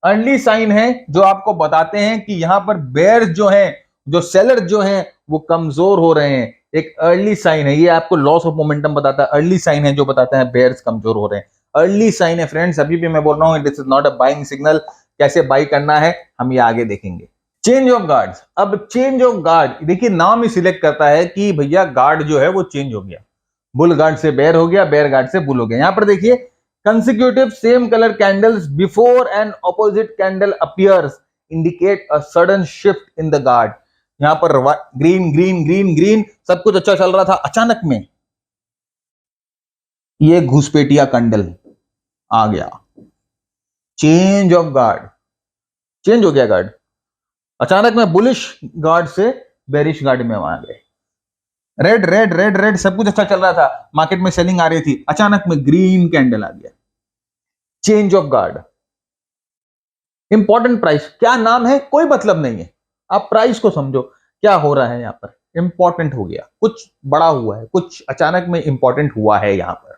अर्ली साइन है जो आपको बताते हैं कि यहां पर बेयर्स जो हैं, जो सेलर जो हैं वो कमजोर हो रहे हैं। एक अर्ली साइन है, ये आपको लॉस ऑफ मोमेंटम बताता है, अर्ली साइन है जो बताता है बेयर्स कमजोर हो रहे हैं, अर्ली साइन है फ्रेंड्स। अभी भी मैं बोल रहा हूं this is not a buying signal. कैसे बाई करना है हम ये आगे देखेंगे। चेंज ऑफ गार्ड्स, अब चेंज ऑफ गार्ड देखिए नाम ही सिलेक्ट करता है कि भैया गार्ड जो है वो चेंज हो गया, बुल गार्ड से बेयर हो गया, बेयर गार्ड से बुल हो गया। यहां पर देखिए consecutive same colour candles before N opposite candle appears indicate a sudden shift in the guard. यहां पर ग्रीन ग्रीन ग्रीन ग्रीन सब कुछ अच्छा चल रहा था, अचानक में ये घुसपेटिया कैंडल आ गया, चेंज ऑफ गार्ड, चेंज हो गया गार्ड, अचानक में बुलिश गार्ड से बेरिश गार्ड में आ गए। रेड रेड रेड रेड सब कुछ अच्छा चल रहा था, मार्केट में सेलिंग आ रही थी, अचानक में ग्रीन कैंडल आ गया, change of guard. Important price, क्या नाम है कोई मतलब नहीं है, आप प्राइस को समझो क्या हो रहा है यहां पर। इंपॉर्टेंट हो गया, कुछ बड़ा हुआ है, कुछ अचानक में इंपॉर्टेंट हुआ है यहां पर।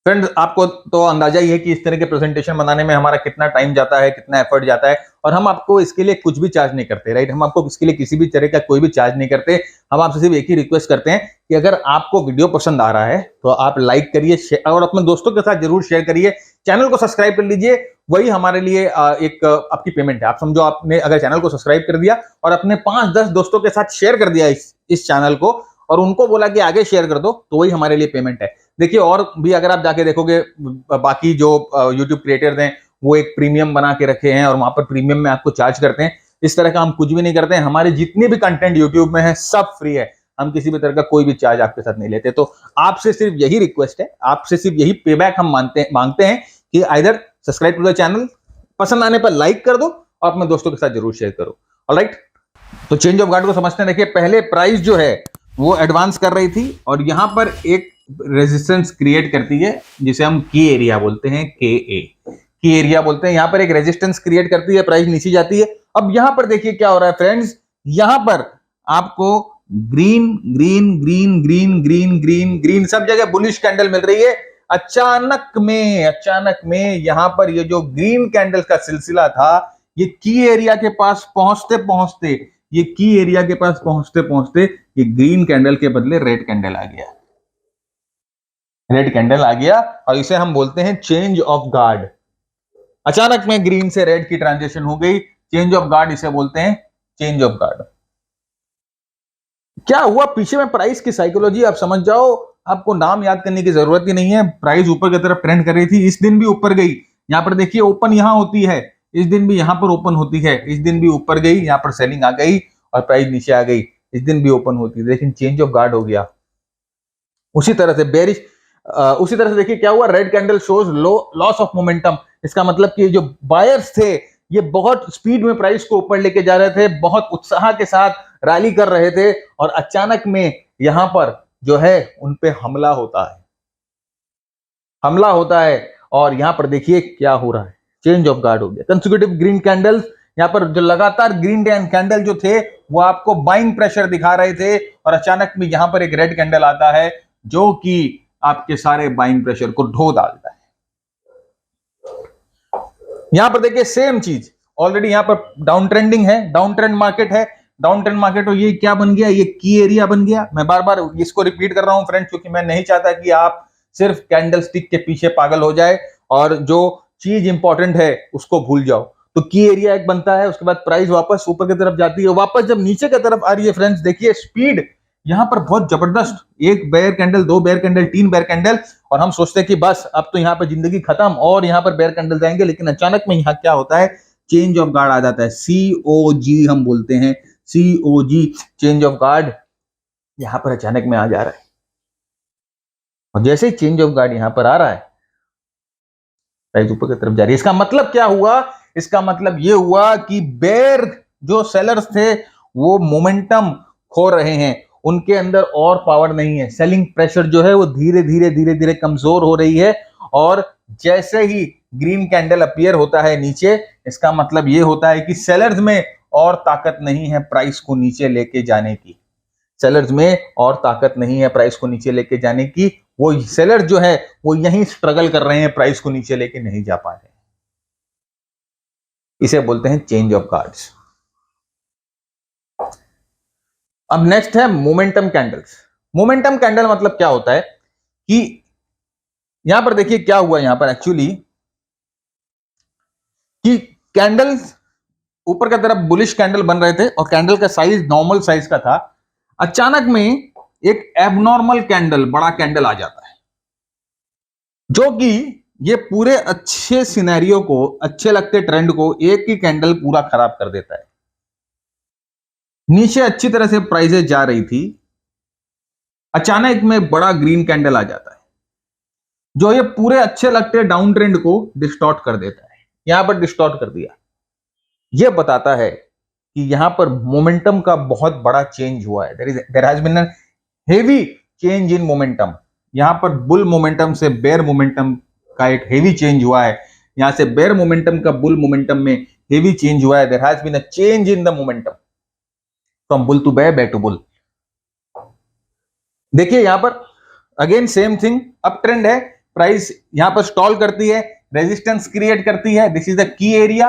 फ्रेंड्स आपको तो अंदाजा ही है कि इस तरह के प्रेजेंटेशन बनाने में हमारा कितना टाइम जाता है, कितना एफर्ट जाता है, और हम आपको इसके लिए कुछ भी चार्ज नहीं करते, राइट। हम आपको इसके लिए किसी भी तरह का कोई भी चार्ज नहीं करते। हम आपसे सिर्फ एक ही रिक्वेस्ट करते हैं कि अगर आपको वीडियो पसंद आ रहा है तो आप लाइक करिए और अपने दोस्तों के साथ जरूर शेयर करिए, चैनल को सब्सक्राइब कर लीजिए, वही हमारे लिए एक आपकी पेमेंट है। आप समझो आपने अगर चैनल को सब्सक्राइब कर दिया और अपने 5-10 दोस्तों के साथ शेयर कर दिया इस चैनल को, और उनको बोला कि आगे शेयर कर दो, तो वही हमारे लिए पेमेंट है। देखिए और भी अगर आप जाके देखोगे बाकी जो YouTube क्रिएटर्स हैं वो एक प्रीमियम बना के रखे हैं और वहां पर प्रीमियम में आपको चार्ज करते हैं। इस तरह का हम कुछ भी नहीं करते हैं, हमारे जितने भी कंटेंट YouTube में है सब फ्री है, हम किसी भी तरह का कोई भी चार्ज आपके साथ नहीं लेते। तो आपसे सिर्फ यही रिक्वेस्ट है, आपसे सिर्फ यही पेबैक हम मांगते हैं कि either subscribe to the channel, पसंद आने पर लाइक कर दो और अपने दोस्तों के साथ जरूर शेयर करो। ऑलराइट, तो चेंज ऑफ गार्ड को समझते हैं। देखिए पहले प्राइस जो है वो एडवांस कर रही थी और यहां पर एक रेजिस्टेंस क्रिएट करती है जिसे हम की एरिया बोलते हैं, की एरिया बोलते हैं। यहां पर एक रेजिस्टेंस क्रिएट करती है, प्राइस नीचे जाती है। अब यहां पर देखिए क्या हो रहा है फ्रेंड्स, यहां पर आपको green green green green green green green सब जगह बुलिश कैंडल मिल रही है। अचानक में यहां पर ये जो ग्रीन कैंडल का सिलसिला था, ये की एरिया के पास पहुंचते पहुंचते ये ग्रीन कैंडल के बदले रेड कैंडल आ गया, रेड कैंडल आ गया, और इसे हम बोलते हैं चेंज ऑफ गार्ड। अचानक में ग्रीन से रेड की ट्रांजिशन हो गई, चेंज ऑफ गार्ड इसे बोलते हैं, चेंज ऑफ गार्ड। क्या हुआ पीछे में प्राइस की साइकोलॉजी आप समझ जाओ, आपको नाम याद करने की जरूरत ही नहीं है। प्राइस ऊपर की तरफ ट्रेंड कर रही थी, इस दिन भी ऊपर गई, यहां पर देखिए ओपन यहां होती है, इस दिन भी यहां पर ओपन होती है, इस दिन भी ऊपर गई, यहां पर सेलिंग आ गई और प्राइस नीचे आ गई, इस दिन भी ओपन होती है, लेकिन चेंज ऑफ गार्ड हो गया। उसी तरह से बेरिश, उसी तरह से देखिए क्या हुआ, red candle shows loss of momentum. इसका मतलब कि जो बायर्स थे ये बहुत स्पीड में प्राइस को ऊपर लेके जा रहे थे, बहुत उत्साह के साथ रैली कर रहे थे, और अचानक में यहां पर जो है उन पे हमला होता है और यहां पर देखिए क्या हो रहा है, चेंज ऑफ गार्ड हो गया। कंसेक्यूटिव ग्रीन कैंडल्स, यहां पर जो लगातार ग्रीन कैंडल जो थे वो आपको बाइंग प्रेशर दिखा रहे थे, और अचानक में यहां पर एक रेड कैंडल आता है जो कि आपके सारे बाइंग प्रेशर को ढो डालता है। यहां पर देखिए सेम चीज, ऑलरेडी यहां पर डाउन ट्रेंडिंग है, डाउन ट्रेंड मार्केट है, डाउन ट्रेंड मार्केट, और ये क्या बन गया, ये की एरिया बन गया। मैं बार बार इसको रिपीट कर रहा हूं फ्रेंड्स, क्योंकि मैं नहीं चाहता कि आप सिर्फ कैंडल स्टिक के पीछे पागल हो जाए और जो चीज इंपॉर्टेंट है उसको भूल जाओ। तो की एरिया एक बनता है, उसके बाद प्राइस वापस ऊपर की तरफ जाती है, वापस जब नीचे की तरफ आ रही है फ्रेंड्स, देखिए स्पीड यहां पर बहुत जबरदस्त, एक bear candle, 2 bear candle, 3 bear candle, और हम सोचते हैं कि बस अब तो यहां पर जिंदगी खत्म और यहां पर बेयर कैंडल जाएंगे, लेकिन अचानक में यहां क्या होता है, चेंज ऑफ गार्ड आ जाता है, COG हम बोलते हैं, COG, चेंज ऑफ गार्ड यहां पर अचानक में आ जा रहा है। और जैसे ही चेंज ऑफ गार्ड यहां पर आ रहा है, प्राइस ऊपर की तरफ जा रही है। इसका मतलब क्या हुआ, इसका मतलब यह हुआ कि बेयर जो सेलर्स थे वो मोमेंटम खो रहे हैं, उनके अंदर और पावर नहीं है, सेलिंग प्रेशर जो है वो धीरे धीरे कमजोर हो रही है, और जैसे ही ग्रीन कैंडल अपीयर होता है नीचे, इसका मतलब ये होता है कि सेलर्स में और ताकत नहीं है प्राइस को नीचे लेके जाने की। सेलर्स में और ताकत नहीं है प्राइस को नीचे लेके जाने की। वो सेलर्स जो है वो यही स्ट्रगल कर रहे हैं, प्राइस को नीचे लेके नहीं जा पा रहे हैं। इसे बोलते हैं चेंज ऑफ गार्ड्स। अब नेक्स्ट है मोमेंटम कैंडल्स। मोमेंटम कैंडल मतलब क्या होता है कि यहां पर देखिए क्या हुआ यहां पर एक्चुअली कि कैंडल्स ऊपर की तरफ बुलिश कैंडल बन रहे थे और कैंडल का साइज नॉर्मल साइज का था। अचानक में एक एबनॉर्मल कैंडल, बड़ा कैंडल आ जाता है जो कि ये पूरे अच्छे सिनेरियो को, अच्छे लगते ट्रेंड को एक ही कैंडल पूरा खराब कर देता है। नीचे अच्छी तरह से प्राइसेस जा रही थी, अचानक में बड़ा ग्रीन कैंडल आ जाता है जो ये पूरे अच्छे लगते डाउन ट्रेंड को डिस्टॉर्ट कर देता है। यहां पर डिस्टॉर्ट कर दिया। यह बताता है कि यहां पर मोमेंटम का बहुत बड़ा चेंज हुआ है। There has been a heavy change in momentum. यहां पर बुल मोमेंटम से बेयर मोमेंटम का एक हेवी चेंज हुआ है। यहां से बेयर मोमेंटम का बुल मोमेंटम में हेवी चेंज हुआ है। There has been a change in the momentum from bull to bear, bear to bull. देखिए यहां पर again same thing, up trend है, प्राइस यहां पर स्टॉल करती है, रेजिस्टेंस क्रिएट करती है, this is the key area.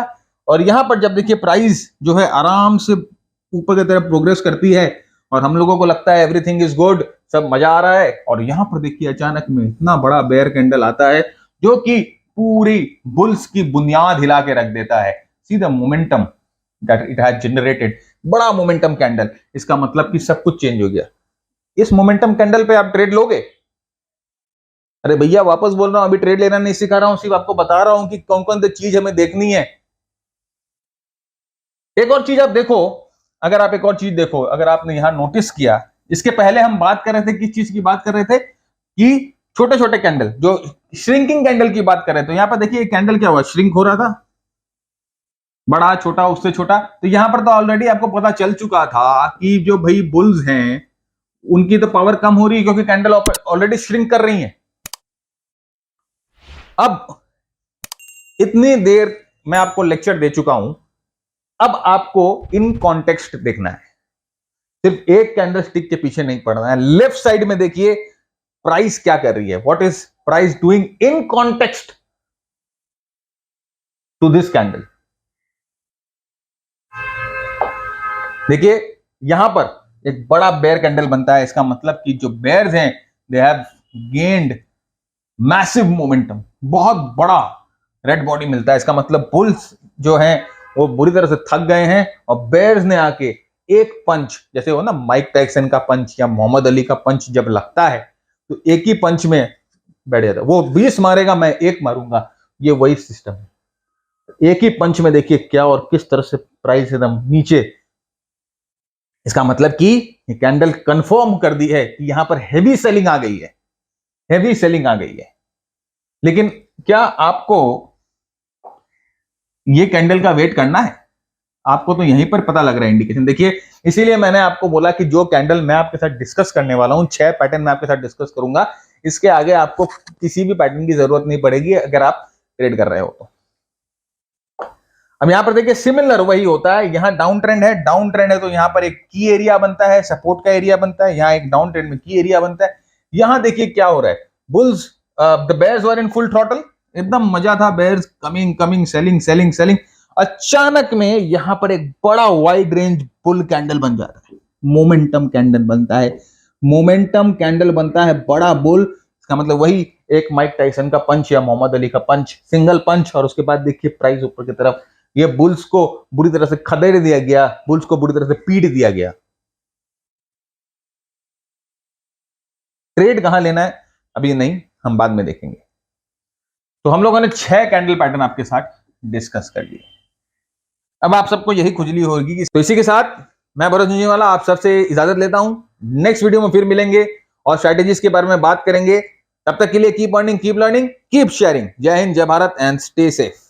और यहां पर जब देखिए प्राइस जो है आराम से ऊपर की तरफ प्रोग्रेस करती है और हम लोगों को लगता है एवरीथिंग इज गुड, सब मजा आ रहा है, और यहां पर देखिए अचानक में इतना बड़ा बेयर कैंडल आता है जो कि पूरी बुल्स की बुनियाद हिला के रख देता है। See the momentum that it has generated, बड़ा मोमेंटम कैंडल। इसका मतलब कि सब कुछ चेंज हो गया। इस मोमेंटम कैंडल पे आप ट्रेड लोगे? अरे भैया वापस बोल रहा हूं, अभी ट्रेड लेना नहीं सिखा रहा हूं, सिर्फ आपको बता रहा हूं कि कौन कौन सी चीज हमें देखनी है। एक और चीज आप देखो, अगर आप एक और चीज देखो, अगर आपने यहां नोटिस किया, इसके पहले हम बात कर रहे थे, किस चीज की बात कर रहे थे कि छोटे छोटे कैंडल, जो श्रिंकिंग कैंडल की बात कर रहे थे। यहां पर देखिए कैंडल क्या हुआ, श्रिंक हो रहा था, बड़ा छोटा उससे छोटा। तो यहां पर तो ऑलरेडी आपको पता चल चुका था कि जो भाई बुल्स हैं उनकी तो पावर कम हो रही है क्योंकि कैंडल ऑलरेडी श्रिंक कर रही है। अब इतनी देर मैं आपको लेक्चर दे चुका हूं, अब आपको इन कॉन्टेक्स्ट देखना है, सिर्फ एक कैंडल स्टिक के पीछे नहीं पड़ना है। लेफ्ट साइड में देखिए प्राइस क्या कर रही है, what is price doing in context to this candle. देखिए यहां पर एक बड़ा बेयर कैंडल बनता है, इसका मतलब कि जो बेयर्स हैं they have gained massive momentum, बहुत बड़ा रेड बॉडी मिलता है। इसका मतलब बुल्स जो हैं वो बुरी तरह से थक गए हैं और बेयर्स ने आके एक पंच, जैसे हो ना माइक टाइसन का पंच या मोहम्मद अली का पंच जब लगता है तो एक ही पंच में बैठ जाता है। वो 20 मारेगा, मैं एक मारूंगा, ये वही सिस्टम है। एक ही पंच में देखिए क्या और किस तरह से प्राइस एकदम नीचे। इसका मतलब कि ये कैंडल कंफर्म कर दी है कि यहां पर हेवी सेलिंग आ गई है, हेवी सेलिंग आ गई है। लेकिन क्या आपको ये कैंडल का वेट करना है? आपको तो यहीं पर पता लग रहा है इंडिकेशन। देखिए इसीलिए मैंने आपको बोला कि जो कैंडल मैं आपके साथ डिस्कस करने वाला हूं, 6 पैटर्न मैं आपके साथ डिस्कस करूंगा, इसके आगे आपको किसी भी पैटर्न की जरूरत नहीं पड़ेगी अगर आप ट्रेड कर रहे हो तो। अब यहां पर देखिए सिमिलर वही होता है, यहां डाउन ट्रेंड है, डाउन ट्रेंड है तो यहां पर एक की एरिया बनता है, सपोर्ट का एरिया बनता है, यहां एक डाउन ट्रेंड में की एरिया बनता है। यहां देखिए क्या हो रहा है, bulls the bears were in full throttle, एकदम मजा था, bears coming coming selling selling selling. अचानक में यहां पर एक बड़ा वाइड रेंज बुल कैंडल बन जाता है, मोमेंटम कैंडल बनता है, मोमेंटम कैंडल बनता है, बड़ा बुल। इसका मतलब वही एक माइक टाइसन का पंच या मोहम्मद अली का पंच, सिंगल पंच, और उसके बाद देखिए प्राइस ऊपर की तरफ, ये बुल्स को बुरी तरह से खदेड़ दिया गया, बुल्स को बुरी तरह से पीट दिया गया। ट्रेड कहां लेना है अभी नहीं, हम बाद में देखेंगे। तो हम लोगों ने 6 कैंडल पैटर्न आपके साथ डिस्कस कर लिए। अब आप सबको यही खुजली होगी कि तो इसी के साथ मैं भरत झुंझुनवाला आप सबसे इजाजत लेता हूं। नेक्स्ट वीडियो में फिर मिलेंगे और स्ट्रैटेजीज के बारे में बात करेंगे। तब तक के लिए keep earning, keep learning, keep sharing. जय हिंद, जय भारत एंड स्टे सेफ।